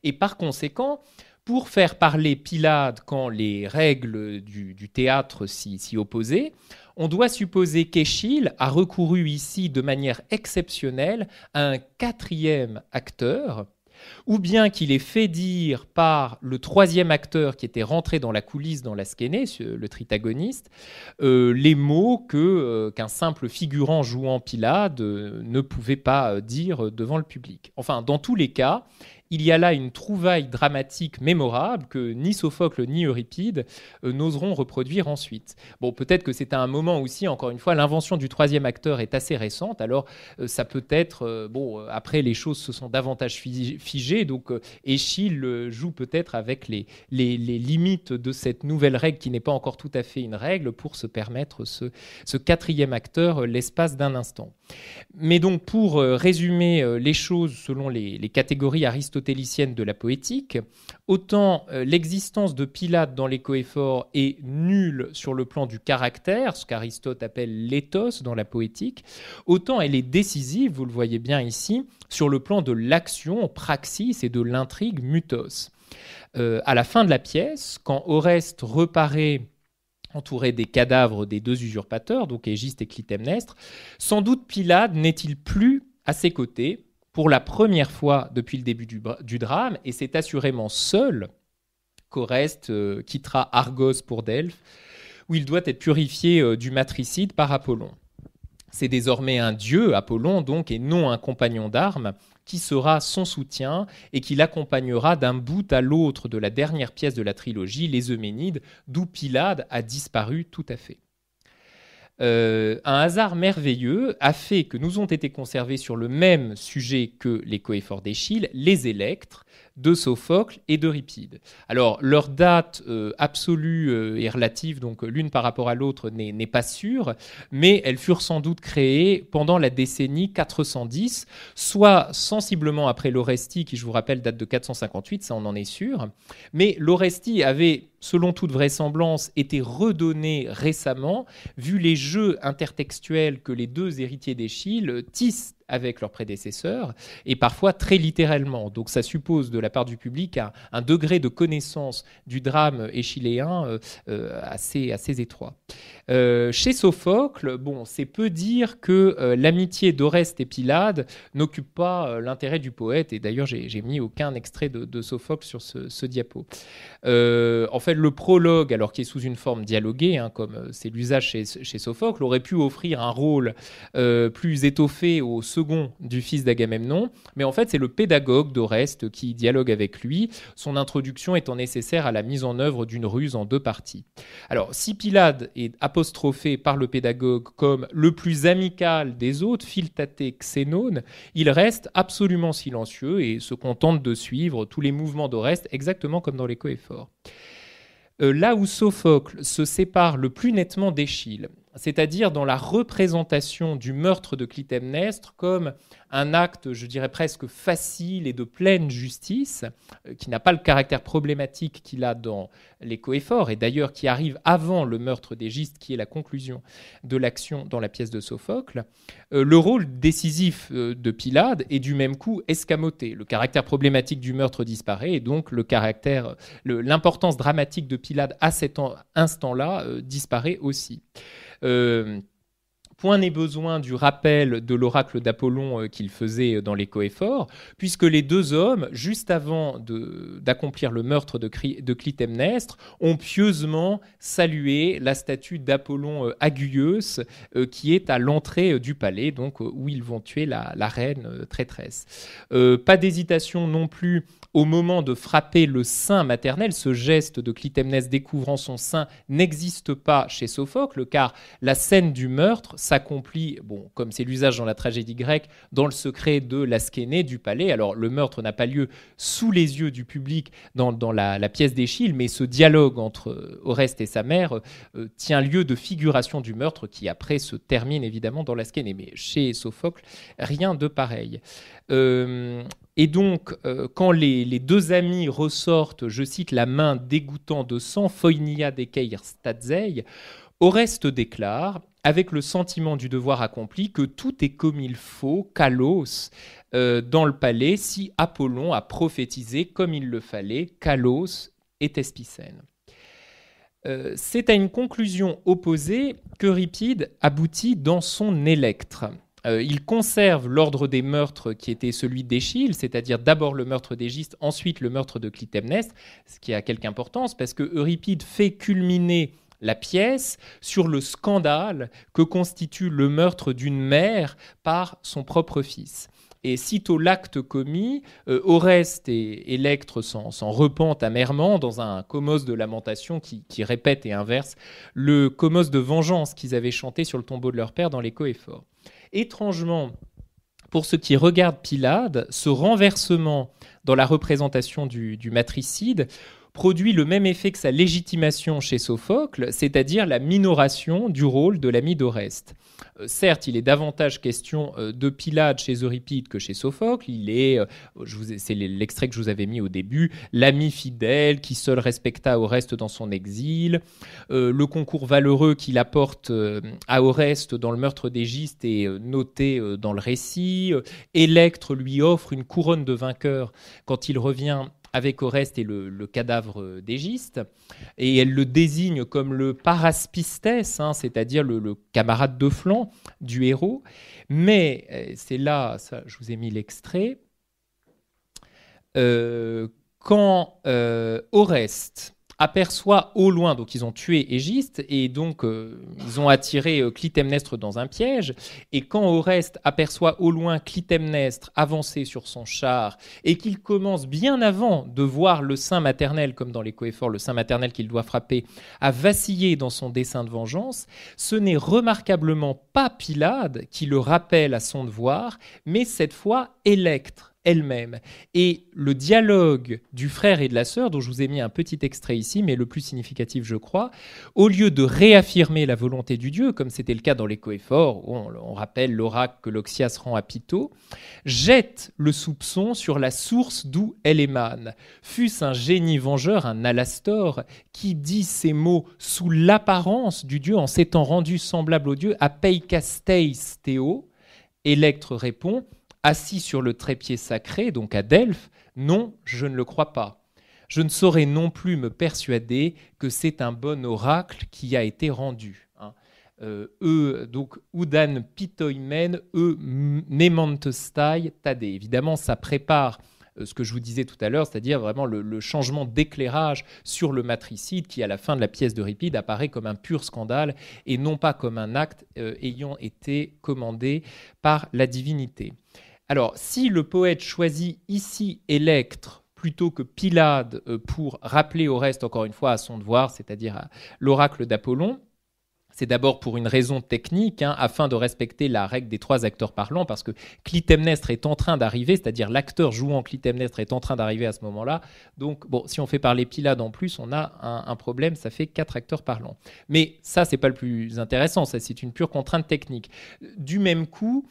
Et par conséquent, pour faire parler Pylade quand les règles du théâtre s'y opposaient, on doit supposer qu'Échille a recouru ici de manière exceptionnelle à un quatrième acteur, ou bien qu'il ait fait dire par le troisième acteur qui était rentré dans la coulisse dans la skénée, le tritagoniste, les mots qu'un simple figurant jouant Pylade ne pouvait pas dire devant le public. Enfin, dans tous les cas, il y a là une trouvaille dramatique mémorable que ni Sophocle ni Euripide n'oseront reproduire ensuite. Bon, peut-être que c'est à un moment aussi, encore une fois, l'invention du troisième acteur est assez récente, alors ça peut être, après les choses se sont davantage figées, donc Échille joue peut-être avec les limites de cette nouvelle règle qui n'est pas encore tout à fait une règle pour se permettre ce quatrième acteur l'espace d'un instant. Mais donc pour résumer les choses selon les catégories aristotéliciennes de la poétique, autant l'existence de Pylade dans les coéphores est nulle sur le plan du caractère, ce qu'Aristote appelle l'éthos dans la poétique, autant elle est décisive, vous le voyez bien ici, sur le plan de l'action, praxis, et de l'intrigue, mutos. À la fin de la pièce, quand Oreste reparaît entouré des cadavres des deux usurpateurs, donc Égiste et Clytemnestre, sans doute Pylade n'est-il plus à ses côtés pour la première fois depuis le début du drame, et c'est assurément seul qu'Oreste quittera Argos pour Delphes, où il doit être purifié du matricide par Apollon. C'est désormais un dieu, Apollon donc, et non un compagnon d'armes, qui sera son soutien et qui l'accompagnera d'un bout à l'autre de la dernière pièce de la trilogie, les Euménides, d'où Pylade a disparu tout à fait. Un hasard merveilleux a fait que nous ont été conservés sur le même sujet que les coéphores d'Échille, les Électres de Sophocle et d'Euripide. Alors, leur date absolue et relative, donc l'une par rapport à l'autre, n'est pas sûre, mais elles furent sans doute créées pendant la décennie 410, soit sensiblement après l'Orestie, qui, je vous rappelle, date de 458, ça on en est sûr, mais l'Orestie avait, selon toute vraisemblance, été redonnée récemment, vu les jeux intertextuels que les deux héritiers d'Échille tissent avec leurs prédécesseurs, et parfois très littéralement. Donc ça suppose de la part du public un degré de connaissance du drame échyléen assez étroit. Chez Sophocle, c'est peu dire que l'amitié d'Oreste et Pylade n'occupe pas l'intérêt du poète, et d'ailleurs j'ai mis aucun extrait de Sophocle sur ce diapo. En fait, le prologue, alors qui est sous une forme dialoguée, comme c'est l'usage chez Sophocle, aurait pu offrir un rôle plus étoffé au second du fils d'Agamemnon, mais en fait c'est le pédagogue d'Oreste qui dialogue avec lui, son introduction étant nécessaire à la mise en œuvre d'une ruse en 2 parties. Alors, si Pylade est apostrophé par le pédagogue comme le plus amical des autres, Philtaté Xénone, il reste absolument silencieux et se contente de suivre tous les mouvements d'Oreste, exactement comme dans les Coëphores. Là où Sophocle se sépare le plus nettement d'Échille, c'est-à-dire dans la représentation du meurtre de Clytemnestre comme un acte, je dirais presque facile et de pleine justice, qui n'a pas le caractère problématique qu'il a dans les Coëphores, et d'ailleurs qui arrive avant le meurtre d'Égiste, qui est la conclusion de l'action dans la pièce de Sophocle, le rôle décisif de Pylade est du même coup escamoté. Le caractère problématique du meurtre disparaît, et donc l'importance dramatique de Pylade à cet instant-là disparaît aussi. Point n'est besoin du rappel de l'oracle d'Apollon qu'il faisait dans les Coëphores, puisque les 2 hommes, juste avant d'accomplir le meurtre de Clytemnestre, ont pieusement salué la statue d'Apollon Aguilleus qui est à l'entrée du palais, donc où ils vont tuer la reine traîtresse. Pas d'hésitation non plus au moment de frapper le sein maternel. Ce geste de Clytemnestre découvrant son sein n'existe pas chez Sophocle, car la scène du meurtre s'accomplit, comme c'est l'usage dans la tragédie grecque, dans le secret de l'Askénée, du palais. Alors le meurtre n'a pas lieu sous les yeux du public dans la pièce d'Échille, mais ce dialogue entre Oreste et sa mère tient lieu de figuration du meurtre qui après se termine évidemment dans l'Askénée. Mais chez Sophocle, rien de pareil. Et donc, quand les 2 amis ressortent, je cite, la main dégoûtant de sang, Phoinia dekeir statzei, Oreste déclare, avec le sentiment du devoir accompli, que tout est comme il faut, kalos, dans le palais, si Apollon a prophétisé comme il le fallait, kalos et thespicène. C'est à une conclusion opposée qu'Euripide aboutit dans son Électre. Il conserve l'ordre des meurtres qui était celui d'Échille, c'est-à-dire d'abord le meurtre d'Égiste, ensuite le meurtre de Clytemnestre, ce qui a quelque importance parce que Euripide fait culminer la pièce sur le scandale que constitue le meurtre d'une mère par son propre fils. Et sitôt l'acte commis, Oreste et Électre s'en repentent amèrement dans un comos de lamentation qui répète et inverse le comos de vengeance qu'ils avaient chanté sur le tombeau de leur père dans les Coëphores. Étrangement, pour ce qui regarde Pylade, ce renversement dans la représentation du matricide produit le même effet que sa légitimation chez Sophocle, c'est-à-dire la minoration du rôle de l'ami d'Oreste. Certes, il est davantage question de Pylade chez Euripide que chez Sophocle. C'est l'extrait que je vous avais mis au début, l'ami fidèle qui seul respecta Oreste dans son exil, le concours valeureux qu'il apporte à Oreste dans le meurtre d'Égiste est noté dans le récit. Électre lui offre une couronne de vainqueur quand il revient avec Oreste et le cadavre d'Égiste, et elle le désigne comme le paraspistes, c'est-à-dire le camarade de flanc du héros. Mais c'est là, ça, je vous ai mis l'extrait, quand Oreste aperçoit au loin, donc ils ont tué Égiste, et donc ils ont attiré Clytemnestre dans un piège, et quand Oreste aperçoit au loin Clytemnestre avancer sur son char, et qu'il commence bien avant de voir le sein maternel, comme dans les Coëphores, le sein maternel qu'il doit frapper, à vaciller dans son dessein de vengeance, ce n'est remarquablement pas Pylade qui le rappelle à son devoir, mais cette fois Électre elle-même. Et le dialogue du frère et de la sœur, dont je vous ai mis un petit extrait ici, mais le plus significatif, je crois, au lieu de réaffirmer la volonté du dieu, comme c'était le cas dans les Coëphores, où on rappelle l'oracle que l'Oxias rend à Pytho, jette le soupçon sur la source d'où elle émane. Fût-ce un génie vengeur, un Alastor, qui dit ces mots sous l'apparence du dieu, en s'étant rendu semblable au dieu, apeikasteis Théo, Électre répond, assis sur le trépied sacré, donc à Delphes, non, je ne le crois pas. Je ne saurais non plus me persuader que c'est un bon oracle qui a été rendu. Donc Oudan pitoimen, nemantestai tade. Évidemment, ça prépare ce que je vous disais tout à l'heure, c'est-à-dire vraiment le changement d'éclairage sur le matricide qui, à la fin de la pièce d'Euripide, apparaît comme un pur scandale et non pas comme un acte ayant été commandé par la divinité. Alors, si le poète choisit ici Électre plutôt que Pylade pour rappeler Oreste, encore une fois, à son devoir, c'est-à-dire à l'oracle d'Apollon, c'est d'abord pour une raison technique, afin de respecter la règle des 3 acteurs parlants, parce que Clytemnestre est en train d'arriver, c'est-à-dire l'acteur jouant Clytemnestre est en train d'arriver à ce moment-là. Donc, bon, si on fait parler Pylade en plus, on a un problème, ça fait 4 acteurs parlants. Mais ça, c'est pas le plus intéressant, ça, c'est une pure contrainte technique. Du même coup,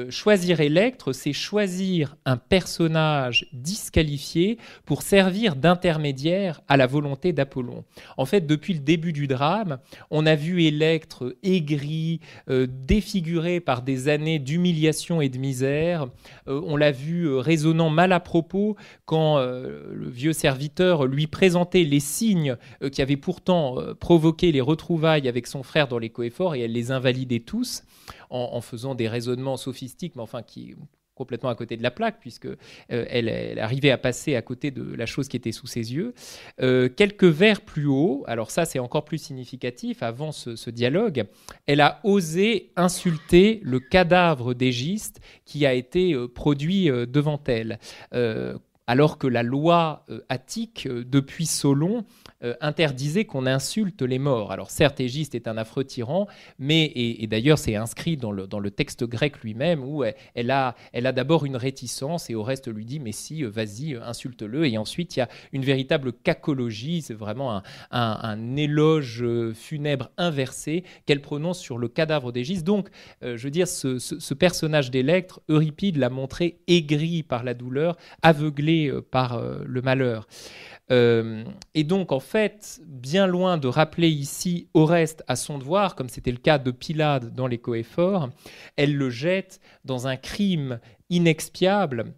choisir Électre, c'est choisir un personnage disqualifié pour servir d'intermédiaire à la volonté d'Apollon. En fait, depuis le début du drame, on a vu Électre aigri, défiguré par des années d'humiliation et de misère. On l'a vu raisonnant mal à propos quand le vieux serviteur lui présentait les signes qui avaient pourtant provoqué les retrouvailles avec son frère dans les coëphores, et elle les invalidait tous en faisant des raisonnements sophistiques, mais enfin qui complètement à côté de la plaque, puisque elle arrivait à passer à côté de la chose qui était sous ses yeux. Quelques vers plus haut, alors ça c'est encore plus significatif, avant ce dialogue, elle a osé insulter le cadavre d'Égiste qui a été produit devant elle. Alors que la loi attique, depuis Solon, interdisait qu'on insulte les morts. Alors certes, Égiste est un affreux tyran, mais, et d'ailleurs c'est inscrit dans le texte grec lui-même, où elle a d'abord une réticence, et Oreste lui dit « mais si, vas-y, insulte-le ». Et ensuite, il y a une véritable cacologie, c'est vraiment un éloge funèbre inversé qu'elle prononce sur le cadavre d'Égiste. Donc, je veux dire, ce personnage d'Électre, Euripide l'a montré aigri par la douleur, aveuglé par le malheur. Et donc, en fait, bien loin de rappeler ici Oreste à son devoir, comme c'était le cas de Pylade dans les coëphores, elle le jette dans un crime inexpiable.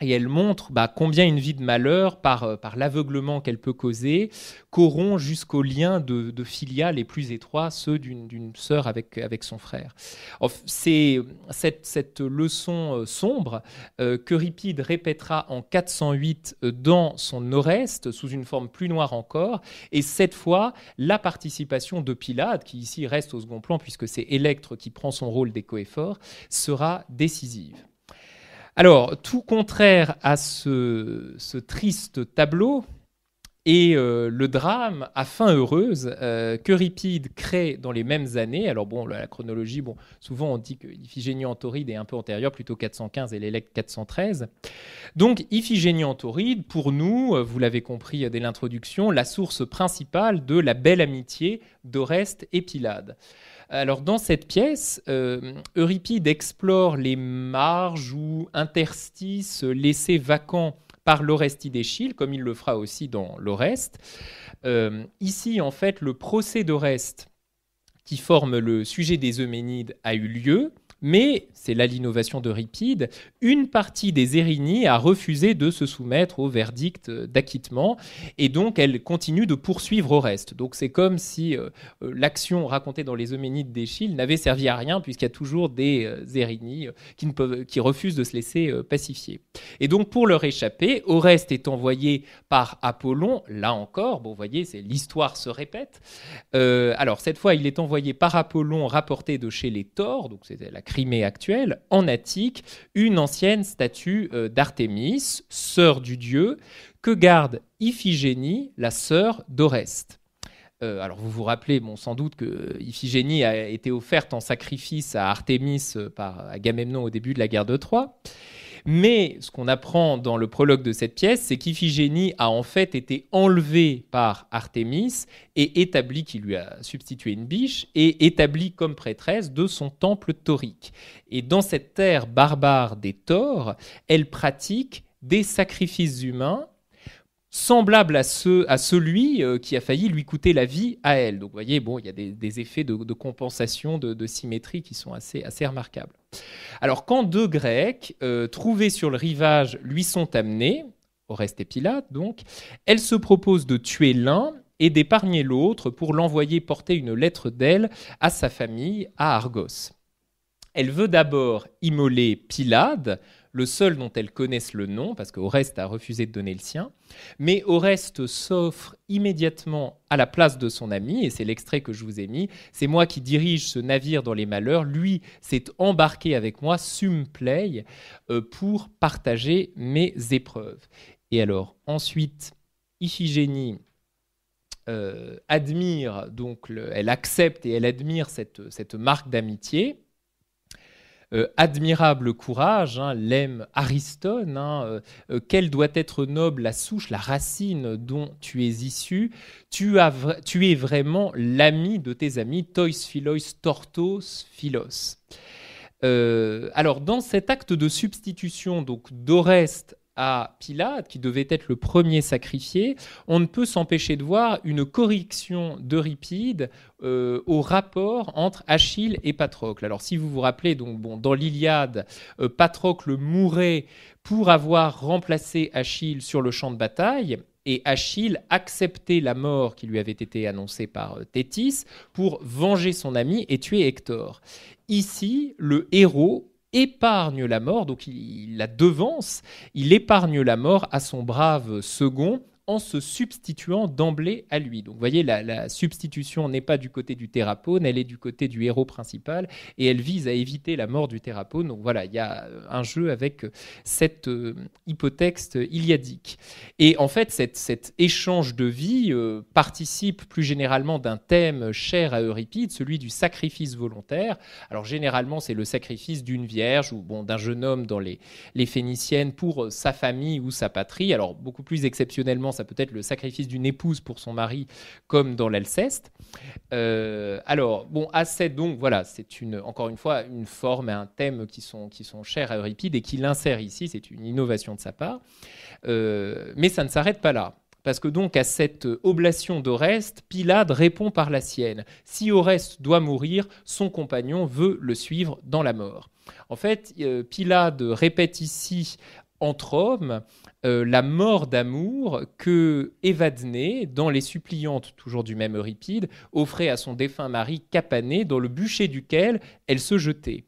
Et elle montre combien une vie de malheur, par l'aveuglement qu'elle peut causer, corrompt jusqu'aux liens de filia les plus étroits, ceux d'une sœur avec son frère. C'est cette leçon sombre qu'Euripide répétera en 408 dans son Oreste, sous une forme plus noire encore. Et cette fois, la participation de Pylade, qui ici reste au second plan, puisque c'est Électre qui prend son rôle des coëphores, sera décisive. Alors, tout contraire à ce triste tableau est le drame à fin heureuse qu'Euripide crée dans les mêmes années. Alors bon, la chronologie, souvent on dit que Iphigénie en Tauride est un peu antérieure, plutôt 415 et l'Électre 413. Donc Iphigénie en Tauride, pour nous, vous l'avez compris dès l'introduction, la source principale de la belle amitié d'Oreste et Pylade. Alors, dans cette pièce, Euripide explore les marges ou interstices laissés vacants par l'Orestie d'Échille, comme il le fera aussi dans l'Oreste. Ici, en fait, le procès d'Oreste, qui forme le sujet des Euménides, a eu lieu, mais, c'est là l'innovation d'Euripide, une partie des Érynies a refusé de se soumettre au verdict d'acquittement, et donc elle continue de poursuivre Oreste. Donc c'est comme si l'action racontée dans les Euménides d'Échille n'avait servi à rien, puisqu'il y a toujours des Érynies qui refusent de se laisser pacifier. Et donc pour leur échapper, Oreste est envoyé par Apollon, là encore, vous voyez, l'histoire se répète. Alors cette fois, il est envoyé par Apollon, rapporté de chez les Taures, donc c'était la Crimée actuelle, en Attique, une ancienne statue d'Artémis, sœur du dieu, que garde Iphigénie, la sœur d'Oreste. Alors vous vous rappelez sans doute que Iphigénie a été offerte en sacrifice à Artémis par Agamemnon au début de la guerre de Troie. Mais ce qu'on apprend dans le prologue de cette pièce, c'est qu'Iphigénie a en fait été enlevée par Artémis et établie, qui lui a substitué une biche, et établie comme prêtresse de son temple taurique. Et dans cette terre barbare des Taures, elle pratique des sacrifices humains semblable à celui qui a failli lui coûter la vie à elle. Donc vous voyez, bon, il y a des effets de compensation, de symétrie qui sont assez remarquables. Alors quand deux Grecs trouvés sur le rivage lui sont amenés, Oreste et Pilate donc, elle se propose de tuer l'un et d'épargner l'autre pour l'envoyer porter une lettre d'elle à sa famille à Argos. Elle veut d'abord immoler Pylade, le seul dont elle connaisse le nom, parce qu'Oreste a refusé de donner le sien, mais Oreste s'offre immédiatement à la place de son ami, et c'est l'extrait que je vous ai mis, c'est moi qui dirige ce navire dans les malheurs, lui s'est embarqué avec moi, sum plei, pour partager mes épreuves. Et alors, ensuite, Iphigénie admire, donc elle accepte et elle admire cette marque d'amitié. Admirable courage, l'aime Ariston, quelle doit être noble la souche, la racine dont tu es issu, tu es vraiment l'ami de tes amis, tois philois tortos philos. Alors dans cet acte de substitution donc d'Oreste à Pylade, qui devait être le premier sacrifié, on ne peut s'empêcher de voir une correction d'Euripide au rapport entre Achille et Patrocle. Alors si vous vous rappelez, donc, dans l'Iliade, Patrocle mourait pour avoir remplacé Achille sur le champ de bataille, et Achille acceptait la mort qui lui avait été annoncée par Thétis pour venger son ami et tuer Hector. Ici, le héros épargne la mort, donc il la devance, il épargne la mort à son brave second en se substituant d'emblée à lui. Donc vous voyez, la substitution n'est pas du côté du thérapone, elle est du côté du héros principal, et elle vise à éviter la mort du thérapone. Donc voilà, il y a un jeu avec cette hypotexte iliadique. Et en fait, cet échange de vie participe plus généralement d'un thème cher à Euripide, celui du sacrifice volontaire. Alors généralement, c'est le sacrifice d'une vierge ou d'un jeune homme dans les Phéniciennes pour sa famille ou sa patrie. Alors beaucoup plus exceptionnellement, ça peut être le sacrifice d'une épouse pour son mari, comme dans l'Alceste. Alors, Acète, donc voilà, c'est encore une fois une forme et un thème qui sont chers à Euripide et qui l'insère ici, c'est une innovation de sa part. Mais ça ne s'arrête pas là. Parce que donc à cette oblation d'Oreste, Pylade répond par la sienne. Si Oreste doit mourir, son compagnon veut le suivre dans la mort. En fait, Pylade répète ici entre hommes la mort d'amour que Évadné, dans Les Suppliantes, toujours du même Euripide, offrait à son défunt mari Capané, dans le bûcher duquel elle se jetait.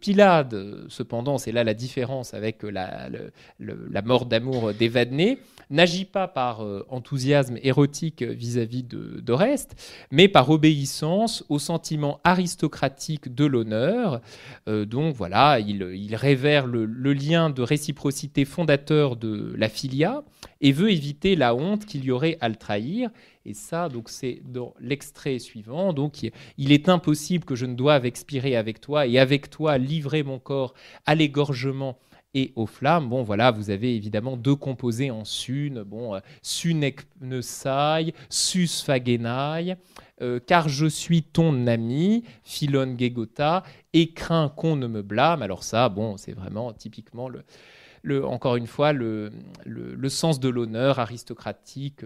Pylade, cependant, c'est là la différence avec la mort d'amour d'Évadné, n'agit pas par enthousiasme érotique vis-à-vis d'Oreste, mais par obéissance au sentiment aristocratique de l'honneur. Donc voilà, il révère le lien de réciprocité fondateur de la filia et veut éviter la honte qu'il y aurait à le trahir. Et ça, donc, c'est dans l'extrait suivant. Donc, il est impossible que je ne doive expirer avec toi et avec toi livrer mon corps à l'égorgement et aux flammes. Bon, voilà, vous avez évidemment deux composés en sun. Suneknesai, susphagenai, car je suis ton ami, Philon Gégota, et crains qu'on ne me blâme. Alors ça, c'est vraiment typiquement encore une fois, le sens de l'honneur aristocratique,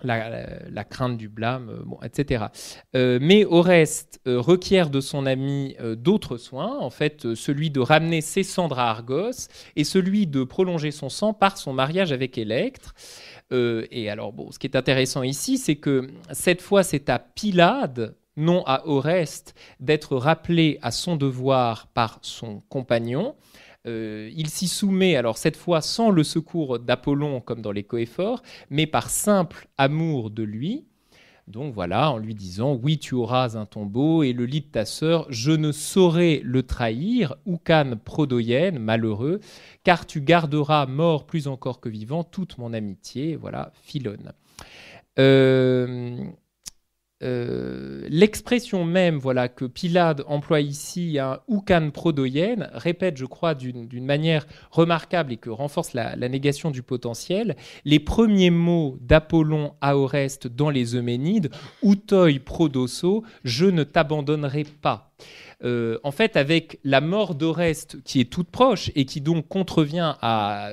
la crainte du blâme, etc. Mais Oreste requiert de son ami d'autres soins, en fait, celui de ramener ses cendres à Argos et celui de prolonger son sang par son mariage avec Électre. Et alors, ce qui est intéressant ici, c'est que cette fois, c'est à Pylade, non à Oreste, d'être rappelé à son devoir par son compagnon. Il s'y soumet, alors cette fois sans le secours d'Apollon comme dans les Coéphores, mais par simple amour de lui. Donc voilà, en lui disant « Oui, tu auras un tombeau et le lit de ta sœur, je ne saurais le trahir, oucan prodoyenne, malheureux, car tu garderas mort plus encore que vivant toute mon amitié. » Voilà, Philone. L'expression même que Pylade emploie ici, oucan prodoyenne, répète, je crois, d'une manière remarquable et que renforce la négation du potentiel, les premiers mots d'Apollon à Oreste dans les Euménides, outoi prodosso, je ne t'abandonnerai pas. En fait, avec la mort d'Oreste, qui est toute proche et qui donc contrevient à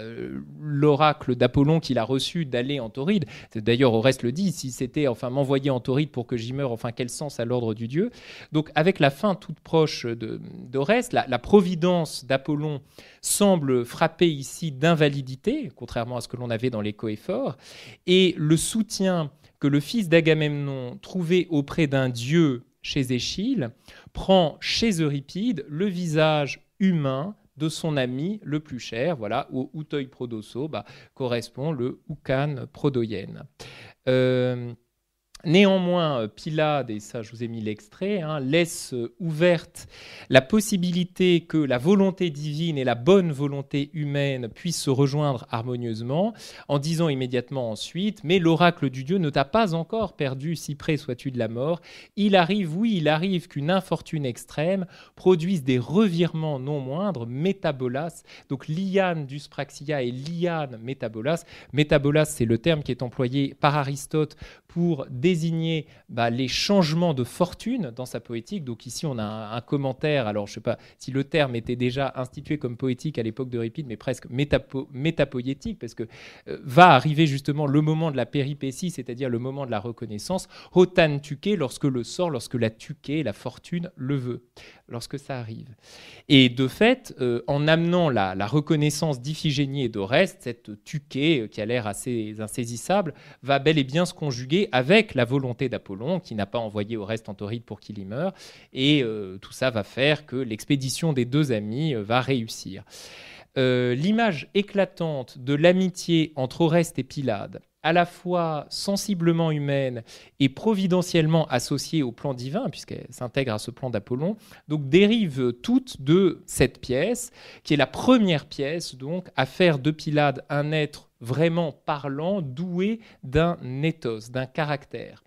l'oracle d'Apollon qu'il a reçu d'aller en Tauride. D'ailleurs, Oreste le dit, si c'était m'envoyer en Tauride pour que j'y meure, quel sens à l'ordre du dieu. Donc, avec la fin toute proche d'Oreste, la providence d'Apollon semble frapper ici d'invalidité, contrairement à ce que l'on avait dans les Coéphores, et le soutien que le fils d'Agamemnon trouvait auprès d'un dieu chez Échille prend chez Euripide le visage humain de son ami le plus cher, voilà, au Outoi Prodosso correspond le Oucan Prodoienne. Néanmoins, Pylade, et ça je vous ai mis l'extrait, laisse ouverte la possibilité que la volonté divine et la bonne volonté humaine puissent se rejoindre harmonieusement, en disant immédiatement ensuite « Mais l'oracle du Dieu ne t'a pas encore perdu, si près sois-tu de la mort. Il arrive qu'une infortune extrême produise des revirements non moindres, métabolas ». Donc liane dyspraxia et liane métabolas. Métabolas, c'est le terme qui est employé par Aristote pour désigner les changements de fortune dans sa poétique. Donc ici, on a un commentaire, alors je ne sais pas si le terme était déjà institué comme poétique à l'époque d'Euripide, mais presque métapoïétique, parce que va arriver justement le moment de la péripétie, c'est-à-dire le moment de la reconnaissance, hotan tuké, lorsque la tuké, la fortune, le veut, lorsque ça arrive. Et de fait, en amenant la reconnaissance d'Iphigénie et d'Oreste, cette tuké, qui a l'air assez insaisissable, va bel et bien se conjuguer avec la volonté d'Apollon, qui n'a pas envoyé Oreste en Tauride pour qu'il y meure, et tout ça va faire que l'expédition des deux amis va réussir. L'image éclatante de l'amitié entre Oreste et Pylade, à la fois sensiblement humaine et providentiellement associée au plan divin, puisqu'elle s'intègre à ce plan d'Apollon, donc dérive toute de cette pièce, qui est la première pièce donc à faire de Pylade un être vraiment parlant, doué d'un ethos, d'un caractère.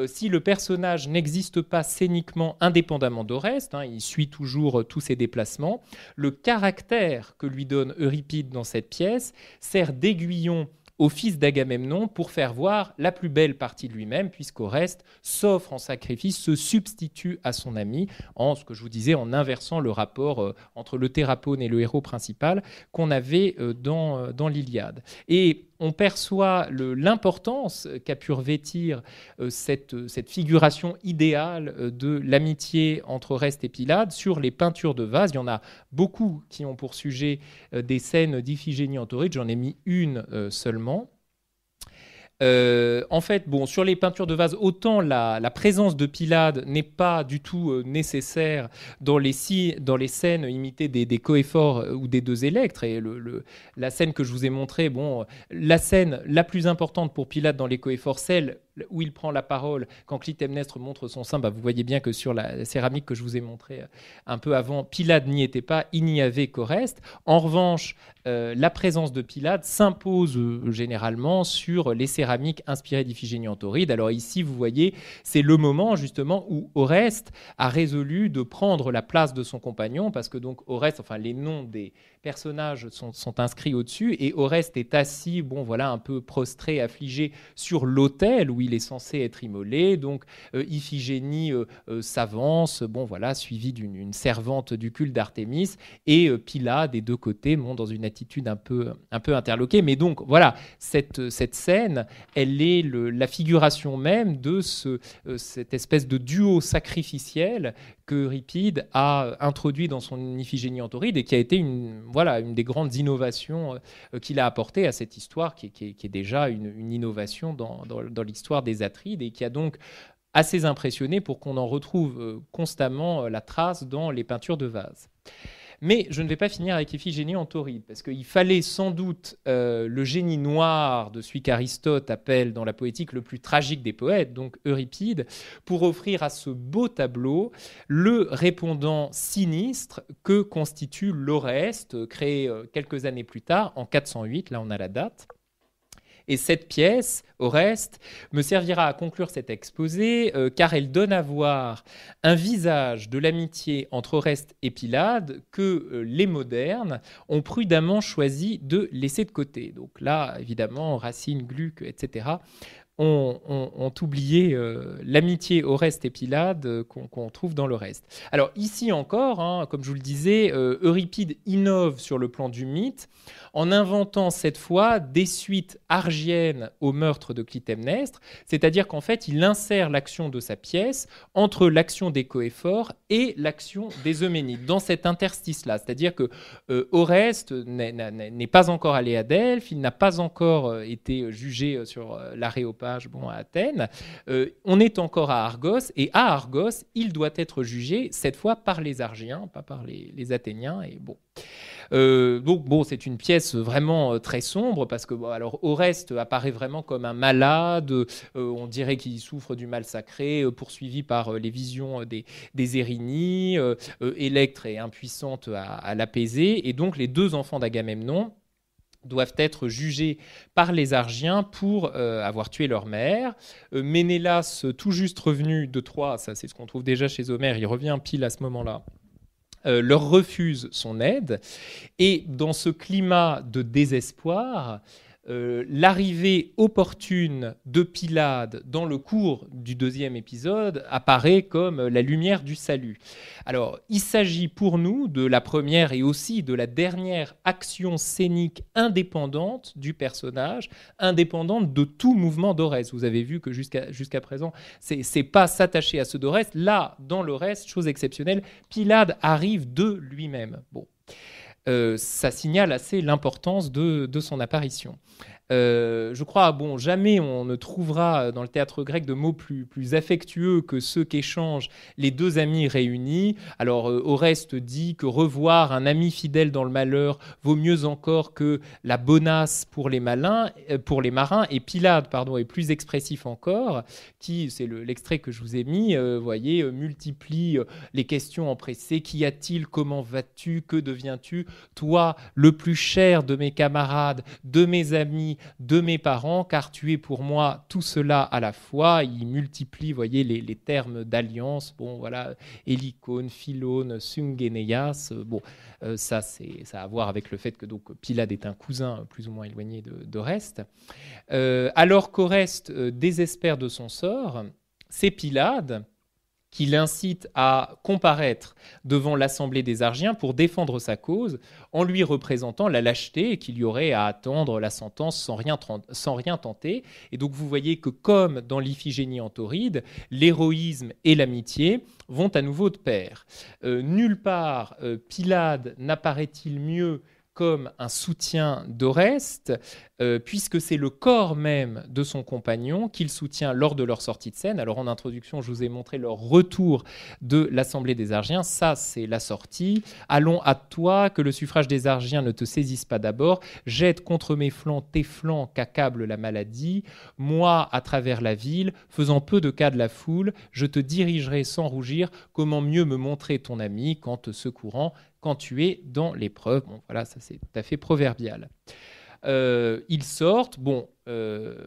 Si le personnage n'existe pas scéniquement indépendamment d'Oreste, il suit toujours tous ses déplacements, le caractère que lui donne Euripide dans cette pièce sert d'aiguillon au fils d'Agamemnon pour faire voir la plus belle partie de lui-même, puisqu'Oreste s'offre en sacrifice, se substitue à son ami, en ce que je vous disais, en inversant le rapport entre le thérapone et le héros principal qu'on avait dans l'Iliade. Et on perçoit l'importance qu'a pu revêtir cette figuration idéale de l'amitié entre Oreste et Pylade sur les peintures de vases. Il y en a beaucoup qui ont pour sujet des scènes d'Iphigénie en Tauride. J'en ai mis une seulement. En fait, sur les peintures de vases, autant la présence de Pylade n'est pas du tout nécessaire dans les scènes imitées des Coéphores ou des deux Électres. Et la scène que je vous ai montrée, la scène la plus importante pour Pylade dans les Coéphores, celle où il prend la parole quand Clytemnestre montre son sein, vous voyez bien que sur la céramique que je vous ai montrée un peu avant, Pylade n'y était pas, il n'y avait qu'Oreste. En revanche, la présence de Pylade s'impose généralement sur les céramiques inspirées d'Iphigénie en Tauride. Alors ici, vous voyez, c'est le moment justement où Oreste a résolu de prendre la place de son compagnon, parce que donc Oreste, les noms des personnages sont inscrits au-dessus, et Oreste est assis, un peu prostré, affligé sur l'autel où il est censé être immolé. Donc Iphigénie s'avance, suivi d'une servante du culte d'Artémis, et Pylade des deux côtés monte dans une attitude un peu interloquée. Mais donc voilà, cette scène, elle est la figuration même de cette espèce de duo sacrificiel que Euripide a introduit dans son Iphigénie en Tauride, et qui a été une des grandes innovations qu'il a apportées à cette histoire, qui est déjà une innovation dans l'histoire des Atrides, et qui a donc assez impressionné pour qu'on en retrouve constamment la trace dans les peintures de vases. Mais je ne vais pas finir avec Iphigénie en Tauride, parce qu'il fallait sans doute le génie noir de celui qu'Aristote appelle dans la poétique le plus tragique des poètes, donc Euripide, pour offrir à ce beau tableau le répondant sinistre que constitue l'Oreste, créé quelques années plus tard, en 408, là on a la date. Et cette pièce, Oreste, me servira à conclure cet exposé, car elle donne à voir un visage de l'amitié entre Oreste et Pylade que les modernes ont prudemment choisi de laisser de côté. Donc là, évidemment, Racine, Gluck, etc., ont oublié l'amitié Oreste et Pylade qu'on trouve dans le reste. Alors ici encore, comme je vous le disais, Euripide innove sur le plan du mythe en inventant cette fois des suites argiennes au meurtre de Clytemnestre, c'est-à-dire qu'en fait, il insère l'action de sa pièce entre l'action des Coéphores et l'action des Euménides, dans cet interstice-là. C'est-à-dire que Oreste n'est pas encore allé à Delphes, il n'a pas encore été jugé sur l'aréopage à Athènes. On est encore à Argos, et à Argos, il doit être jugé, cette fois par les Argiens, pas par les Athéniens, et bon... donc c'est une pièce vraiment très sombre parce que alors Oreste apparaît vraiment comme un malade, on dirait qu'il souffre du mal sacré, poursuivi par les visions des Érinies, Électre est impuissante à l'apaiser, et donc les deux enfants d'Agamemnon doivent être jugés par les Argiens pour avoir tué leur mère. Ménélas, tout juste revenu de Troie, ça c'est ce qu'on trouve déjà chez Homère, il revient pile à ce moment-là, leur refuse son aide. Et dans ce climat de désespoir, l'arrivée opportune de Pylade dans le cours du deuxième épisode apparaît comme la lumière du salut. Alors, il s'agit pour nous de la première et aussi de la dernière action scénique indépendante du personnage, indépendante de tout mouvement d'Oreste. Vous avez vu que jusqu'à présent, c'est pas s'attacher à ceux d'Oreste. Là, dans le reste, chose exceptionnelle, Pylade arrive de lui-même. Bon. Ça signale assez l'importance de son apparition. Je crois, jamais on ne trouvera dans le théâtre grec de mots plus affectueux que ceux qu'échangent les deux amis réunis. Alors, Oreste dit que revoir un ami fidèle dans le malheur vaut mieux encore que la bonasse pour les marins, et Pylade, est plus expressif encore, qui, c'est l'extrait que je vous ai mis, voyez, multiplie les questions empressées. Qu'y a-t-il? Comment vas-tu? Que deviens-tu? Toi, le plus cher de mes camarades, de mes amis, de mes parents, car tu es pour moi tout cela à la fois. Il multiplie, voyez, les termes d'alliance. Hélicone, Philone, Sungeneias. Ça a à voir avec le fait que donc Pylade est un cousin plus ou moins éloigné d'Oreste. Alors qu'Oreste désespère de son sort, c'est Pylade qui l'incite à comparaître devant l'assemblée des Argiens pour défendre sa cause, en lui représentant la lâcheté et qu'il y aurait à attendre la sentence sans rien tenter. Et donc vous voyez que comme dans l'Iphigénie en Tauride, l'héroïsme et l'amitié vont à nouveau de pair. Nulle part Pylade n'apparaît-il mieux comme un soutien d'Oreste, puisque c'est le corps même de son compagnon qu'il soutient lors de leur sortie de scène. Alors en introduction, je vous ai montré leur retour de l'Assemblée des Argiens. Ça, c'est la sortie. Allons à toi, que le suffrage des Argiens ne te saisisse pas d'abord. Jette contre mes flancs tes flancs qu'accable la maladie. Moi, à travers la ville, faisant peu de cas de la foule, je te dirigerai sans rougir comment mieux me montrer ton ami qu'en te secourant quand tu es dans l'épreuve. Voilà, ça c'est tout à fait proverbial. Ils sortent.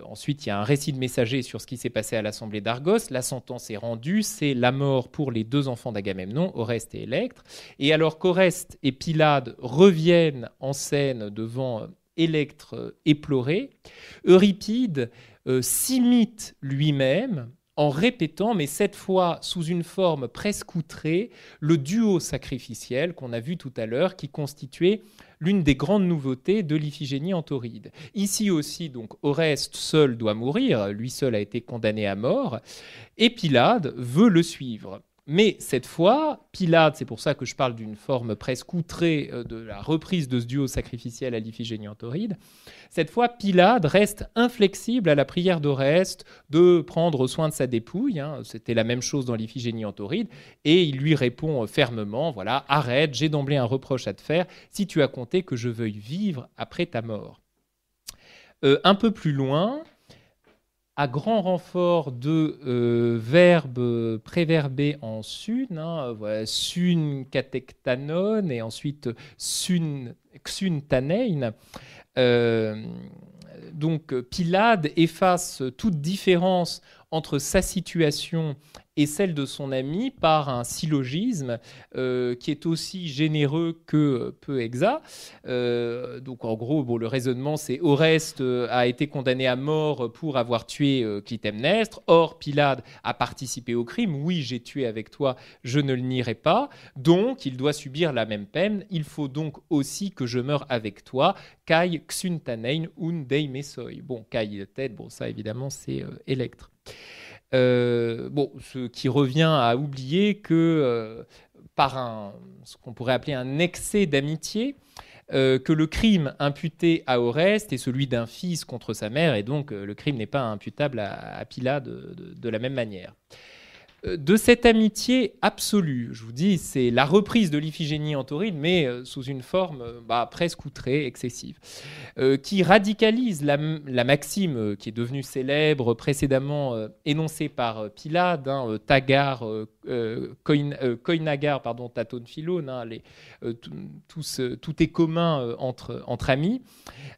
Ensuite, il y a un récit de messager sur ce qui s'est passé à l'Assemblée d'Argos. La sentence est rendue, c'est la mort pour les deux enfants d'Agamemnon, Oreste et Électre. Et alors qu'Oreste et Pylade reviennent en scène devant Électre éploré, Euripide s'imite lui-même en répétant, mais cette fois sous une forme presque outrée, le duo sacrificiel qu'on a vu tout à l'heure, qui constituait l'une des grandes nouveautés de l'Iphigénie en Tauride. Ici aussi, donc, Oreste seul doit mourir, lui seul a été condamné à mort, et Pylade veut le suivre. Mais cette fois, Pylade, c'est pour ça que je parle d'une forme presque outrée de la reprise de ce duo sacrificiel à l'Iphigénie en Tauride, cette fois, Pylade reste inflexible à la prière d'Oreste de prendre soin de sa dépouille. C'était la même chose dans l'Iphigénie en Tauride. Et il lui répond fermement, voilà, arrête, j'ai d'emblée un reproche à te faire, si tu as compté que je veuille vivre après ta mort. Un peu plus loin, à grand renfort de verbes préverbés en sun, sun katektanon et ensuite sun xuntanein, donc Pylade efface toute différence entre sa situation et celle de son ami par un syllogisme qui est aussi généreux que peu exact. Donc en gros, le raisonnement c'est Oreste a été condamné à mort pour avoir tué Clytemnestre. Or, Pylade a participé au crime. Oui, j'ai tué avec toi, je ne le nierai pas. Donc, il doit subir la même peine. Il faut donc aussi que je meure avec toi. Kai xuntanein un dei mesoi. Bon, Kai tête, ça évidemment c'est Électre. Ce qui revient à oublier que par ce qu'on pourrait appeler un excès d'amitié, que le crime imputé à Oreste est celui d'un fils contre sa mère, et donc le crime n'est pas imputable à Pylade de la même manière. De cette amitié absolue, je vous dis, c'est la reprise de l'Iphigénie en Tauride, mais sous une forme presque outrée, excessive, qui radicalise la maxime qui est devenue célèbre précédemment énoncée par Pylade, Tagar, Koinagar, Tatone Philone, tout est commun entre amis.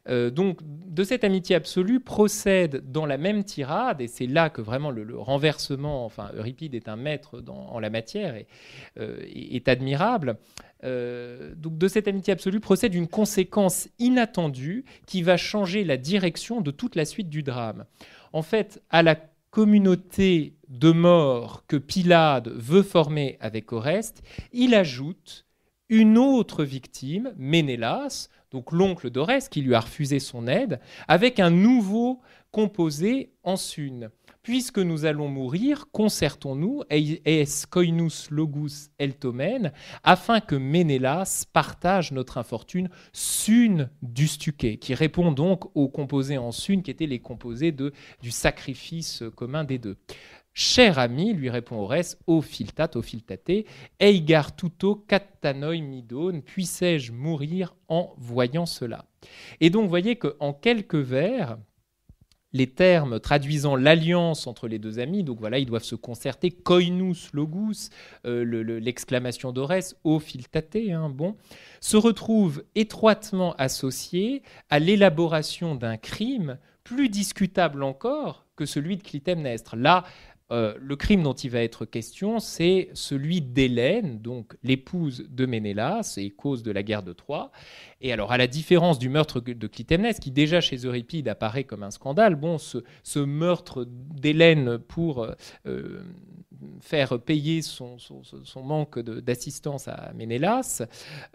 Donc, de cette amitié absolue procède dans la même tirade, et c'est là que vraiment le renversement, Euripide est un maître en la matière et est admirable. Donc de cette amitié absolue procède une conséquence inattendue qui va changer la direction de toute la suite du drame. En fait, à la communauté de mort que Pylade veut former avec Oreste, il ajoute une autre victime, Ménélas, donc l'oncle d'Oreste qui lui a refusé son aide, avec un nouveau composé en sune. Puisque nous allons mourir, concertons-nous, es coinus logus eltomen, afin que Ménélas partage notre infortune sune dustuqué, qui répond donc aux composés en sune, qui étaient les composés du sacrifice commun des deux. Cher ami, lui répond Oreste, ô philtate, eigar tuto kattanoi midone, puissais-je mourir en voyant cela. Et donc, vous voyez qu'en quelques vers, les termes traduisant l'alliance entre les deux amis, donc voilà, ils doivent se concerter, coinus logus, l'exclamation d'Oreste, ô philtate, se retrouvent étroitement associés à l'élaboration d'un crime plus discutable encore que celui de Clytemnestre. Là, le crime dont il va être question, c'est celui d'Hélène, donc l'épouse de Ménélas et cause de la guerre de Troie. Et alors, à la différence du meurtre de Clytemnestre, qui déjà chez Euripide apparaît comme un scandale, ce meurtre d'Hélène pour faire payer son manque d'assistance à Ménélas,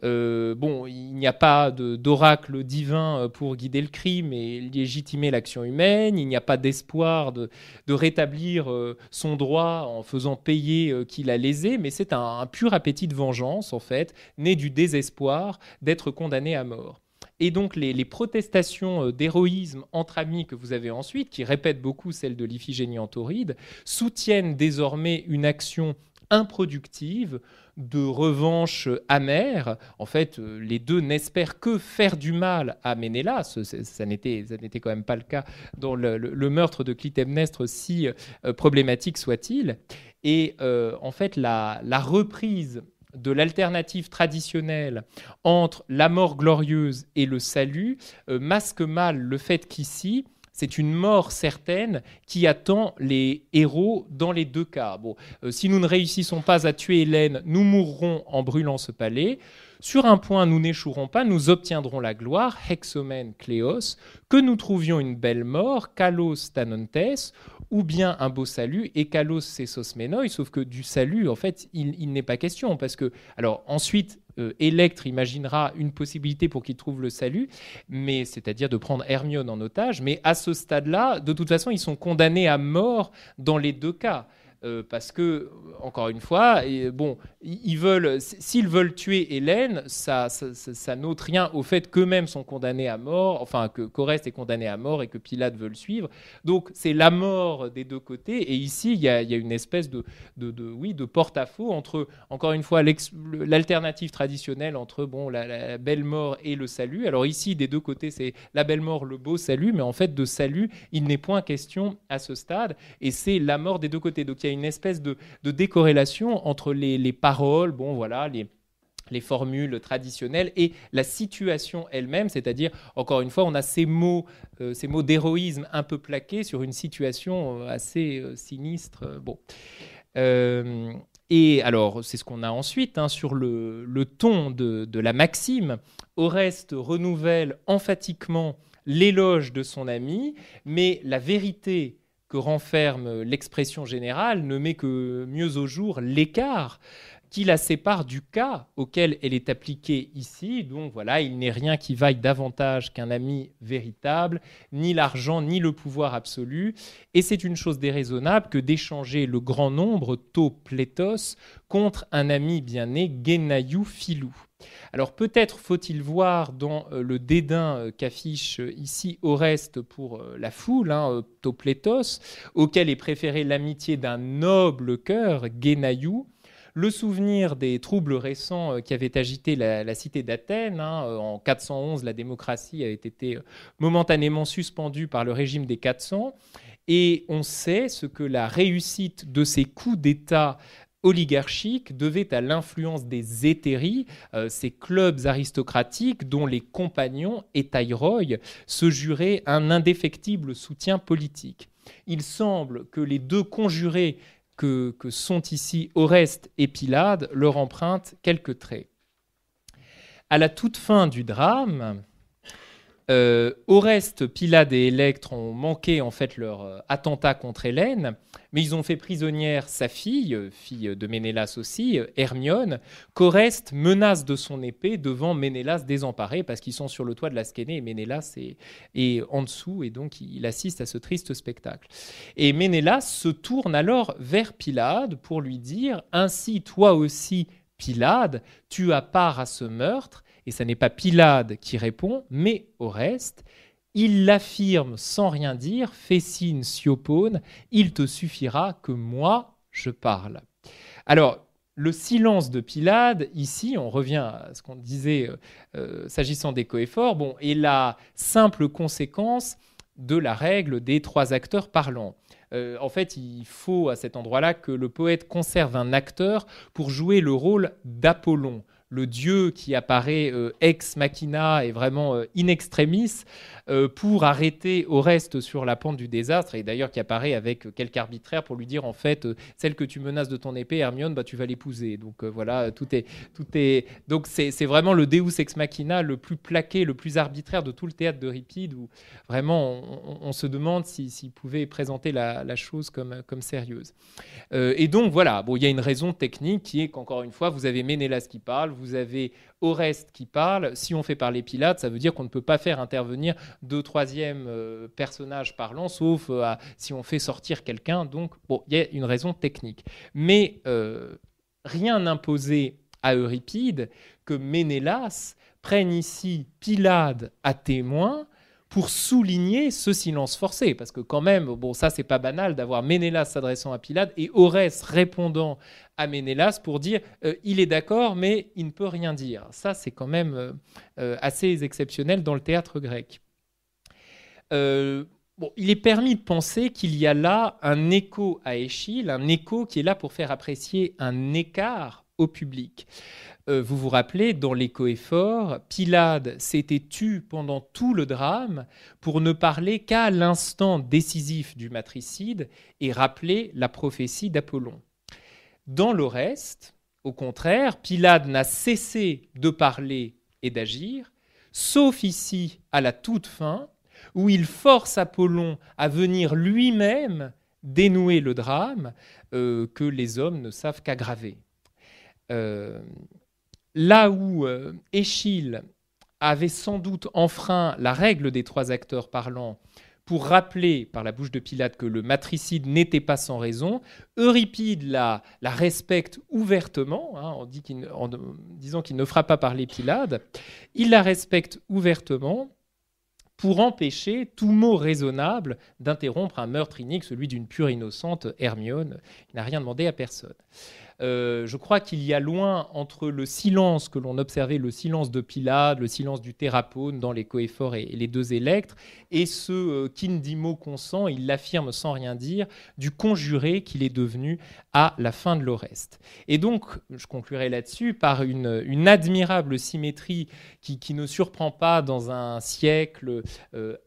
il n'y a pas d'oracle divin pour guider le crime et légitimer l'action humaine, il n'y a pas d'espoir de rétablir son droit en faisant payer qui l'a lésé, mais c'est un pur appétit de vengeance, en fait, né du désespoir d'être condamné à mort. Et donc les protestations d'héroïsme entre amis que vous avez ensuite, qui répètent beaucoup celles de l'Iphigénie en Tauride, soutiennent désormais une action improductive, de revanche amère. En fait, les deux n'espèrent que faire du mal à Ménélas. Ça n'était quand même pas le cas dans le meurtre de Clytemnestre, si problématique soit-il. Et en fait, la reprise de l'alternative traditionnelle entre la mort glorieuse et le salut masque mal le fait qu'ici, c'est une mort certaine qui attend les héros dans les deux cas. Si nous ne réussissons pas à tuer Hélène, nous mourrons en brûlant ce palais. Sur un point, nous n'échouerons pas, nous obtiendrons la gloire, hexomen kleos, que nous trouvions une belle mort, kalos tanontes, ou bien un beau salut, et kalos sesos menoi, sauf que du salut, en fait, il n'est pas question, parce que, alors ensuite, Électre imaginera une possibilité pour qu'il trouve le salut, mais c'est-à-dire de prendre Hermione en otage, mais à ce stade-là, de toute façon, ils sont condamnés à mort dans les deux cas. Parce que, encore une fois, s'ils veulent tuer Hélène, ça n'ôte rien au fait qu'eux-mêmes sont condamnés à mort, enfin qu'Oreste est condamné à mort et que Pylade veut le suivre. Donc c'est la mort des deux côtés. Et ici, il y a une espèce de porte-à-faux entre, encore une fois, l'alternative traditionnelle entre la belle mort et le salut. Alors ici, des deux côtés, c'est la belle mort, le beau salut, mais en fait, de salut, il n'est point question à ce stade. Et c'est la mort des deux côtés. Donc il y a une espèce de décorrélation entre les paroles, les formules traditionnelles et la situation elle-même, c'est-à-dire, encore une fois, on a ces mots d'héroïsme un peu plaqués sur une situation assez sinistre. Bon. Et alors, c'est ce qu'on a ensuite, sur le ton de la maxime. Oreste renouvelle emphatiquement l'éloge de son ami, mais la vérité que renferme l'expression générale ne met que mieux au jour l'écart qui la sépare du cas auquel elle est appliquée ici. Donc voilà, il n'est rien qui vaille davantage qu'un ami véritable, ni l'argent, ni le pouvoir absolu. Et c'est une chose déraisonnable que d'échanger le grand nombre, to pléthos, contre un ami bien-né, genaiou philou. Alors peut-être faut-il voir dans le dédain qu'affiche ici Oreste pour la foule, to pléthos, auquel est préférée l'amitié d'un noble cœur, genaiou, le souvenir des troubles récents qui avaient agité la cité d'Athènes. En 411, la démocratie avait été momentanément suspendue par le régime des 400. Et on sait ce que la réussite de ces coups d'État oligarchiques devait à l'influence des hétéries, ces clubs aristocratiques dont les compagnons, hétaïroi, se juraient un indéfectible soutien politique. Il semble que les deux conjurés que sont ici Oreste et Pylade leur empruntent quelques traits. À la toute fin du drame, Oreste, Pylade et Électre ont manqué en fait leur attentat contre Hélène, mais ils ont fait prisonnière sa fille de Ménélas aussi, Hermione, qu'Oreste menace de son épée devant Ménélas désemparé, parce qu'ils sont sur le toit de la Scénée et Ménélas est en dessous, et donc il assiste à ce triste spectacle. Et Ménélas se tourne alors vers Pylade pour lui dire « Ainsi, toi aussi, Pylade, tu as part à ce meurtre », et ce n'est pas Pylade qui répond, mais Oreste. Il l'affirme sans rien dire, fait signe Siopone, il te suffira que moi je parle. Alors, le silence de Pylade, ici, on revient à ce qu'on disait s'agissant des coéphores, est la simple conséquence de la règle des 3 acteurs parlants. En fait, il faut à cet endroit-là que le poète conserve un acteur pour jouer le rôle d'Apollon, le dieu qui apparaît ex machina et vraiment in extremis pour arrêter Oreste sur la pente du désastre, et d'ailleurs qui apparaît avec quelque arbitraire pour lui dire en fait celle que tu menaces de ton épée, Hermione, tu vas l'épouser. Donc voilà, tout est. Donc c'est vraiment le Deus ex machina le plus plaqué, le plus arbitraire de tout le théâtre d'Euripide, où vraiment on se demande s'il pouvait présenter la chose comme sérieuse. Et donc voilà, il y a une raison technique qui est qu'encore une fois, vous avez Ménélas qui parle, vous avez Oreste qui parle. Si on fait parler Pylade, ça veut dire qu'on ne peut pas faire intervenir 2 troisièmes personnages parlants, sauf si on fait sortir quelqu'un. Donc, il y a une raison technique. Mais rien n'imposait à Euripide que Ménélas prenne ici Pylade à témoin pour souligner ce silence forcé. Parce que quand même, ça, c'est pas banal d'avoir Ménélas s'adressant à Pylade et Oreste répondant à Ménélas pour dire il est d'accord, mais il ne peut rien dire. Ça, c'est quand même assez exceptionnel dans le théâtre grec. Il est permis de penser qu'il y a là un écho à Échille, un écho qui est là pour faire apprécier un écart au public. Vous vous rappelez, dans les coéphores, Pylade s'était tue pendant tout le drame pour ne parler qu'à l'instant décisif du matricide et rappeler la prophétie d'Apollon. Dans l'Oreste, au contraire, Pylade n'a cessé de parler et d'agir, sauf ici, à la toute fin, où il force Apollon à venir lui-même dénouer le drame que les hommes ne savent qu'aggraver. Là où Échille avait sans doute enfreint la règle des 3 acteurs parlants pour rappeler par la bouche de Pylade que le matricide n'était pas sans raison, Euripide la respecte ouvertement, en disant qu'il ne fera pas parler Pylade. Il la respecte ouvertement pour empêcher tout mot raisonnable d'interrompre un meurtre inique, celui d'une pure innocente Hermione, qui n'a rien demandé à personne. Je crois qu'il y a loin entre le silence que l'on observait, le silence de Pylade, le silence du Thérapone dans les coéphores et les deux électres, et ce qu'Indimo consent, il l'affirme sans rien dire, du conjuré qu'il est devenu à la fin de l'Oreste. Et donc, je conclurai là-dessus par une admirable symétrie qui ne surprend pas dans un siècle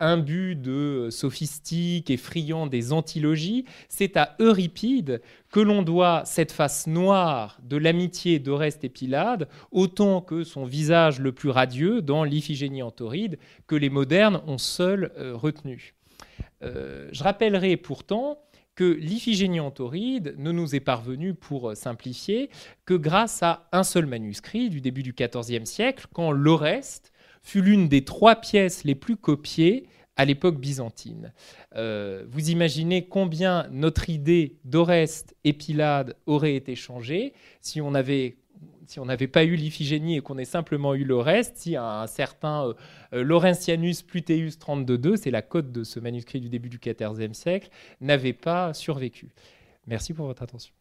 imbu de sophistique et friand des antilogies. C'est à Euripide que l'on doit cette face noire de l'amitié d'Oreste et Pylade, autant que son visage le plus radieux dans l'Iphigénie en Tauride, que les modernes ont seuls retenu. Je rappellerai pourtant que l'Iphigénie en Tauride ne nous est parvenue, pour simplifier, que grâce à un seul manuscrit du début du XIVe siècle, quand l'Oreste fut l'une des 3 pièces les plus copiées à l'époque byzantine. Vous imaginez combien notre idée d'Oreste et Pylade aurait été changée si on n'avait pas eu l'Iphigénie et qu'on ait simplement eu l'Oreste, si un certain Laurentianus Pluteus 32.2, c'est la cote de ce manuscrit du début du XIVe siècle, n'avait pas survécu. Merci pour votre attention.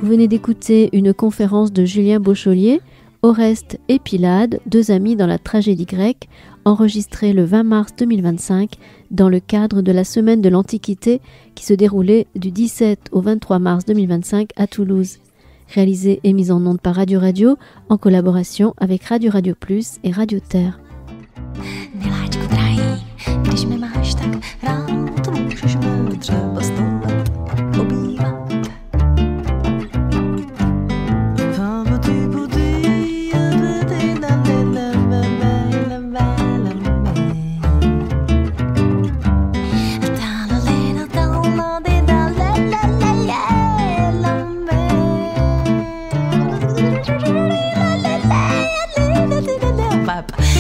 Vous venez d'écouter une conférence de Julien Beaucholier, Oreste et Pylade, 2 amis dans la tragédie grecque, enregistrée le 20 mars 2025 dans le cadre de la Semaine de l'Antiquité qui se déroulait du 17 au 23 mars 2025 à Toulouse. Réalisée et mise en onde par Radio Radio en collaboration avec Radio Radio Plus et Radio Terre. Up.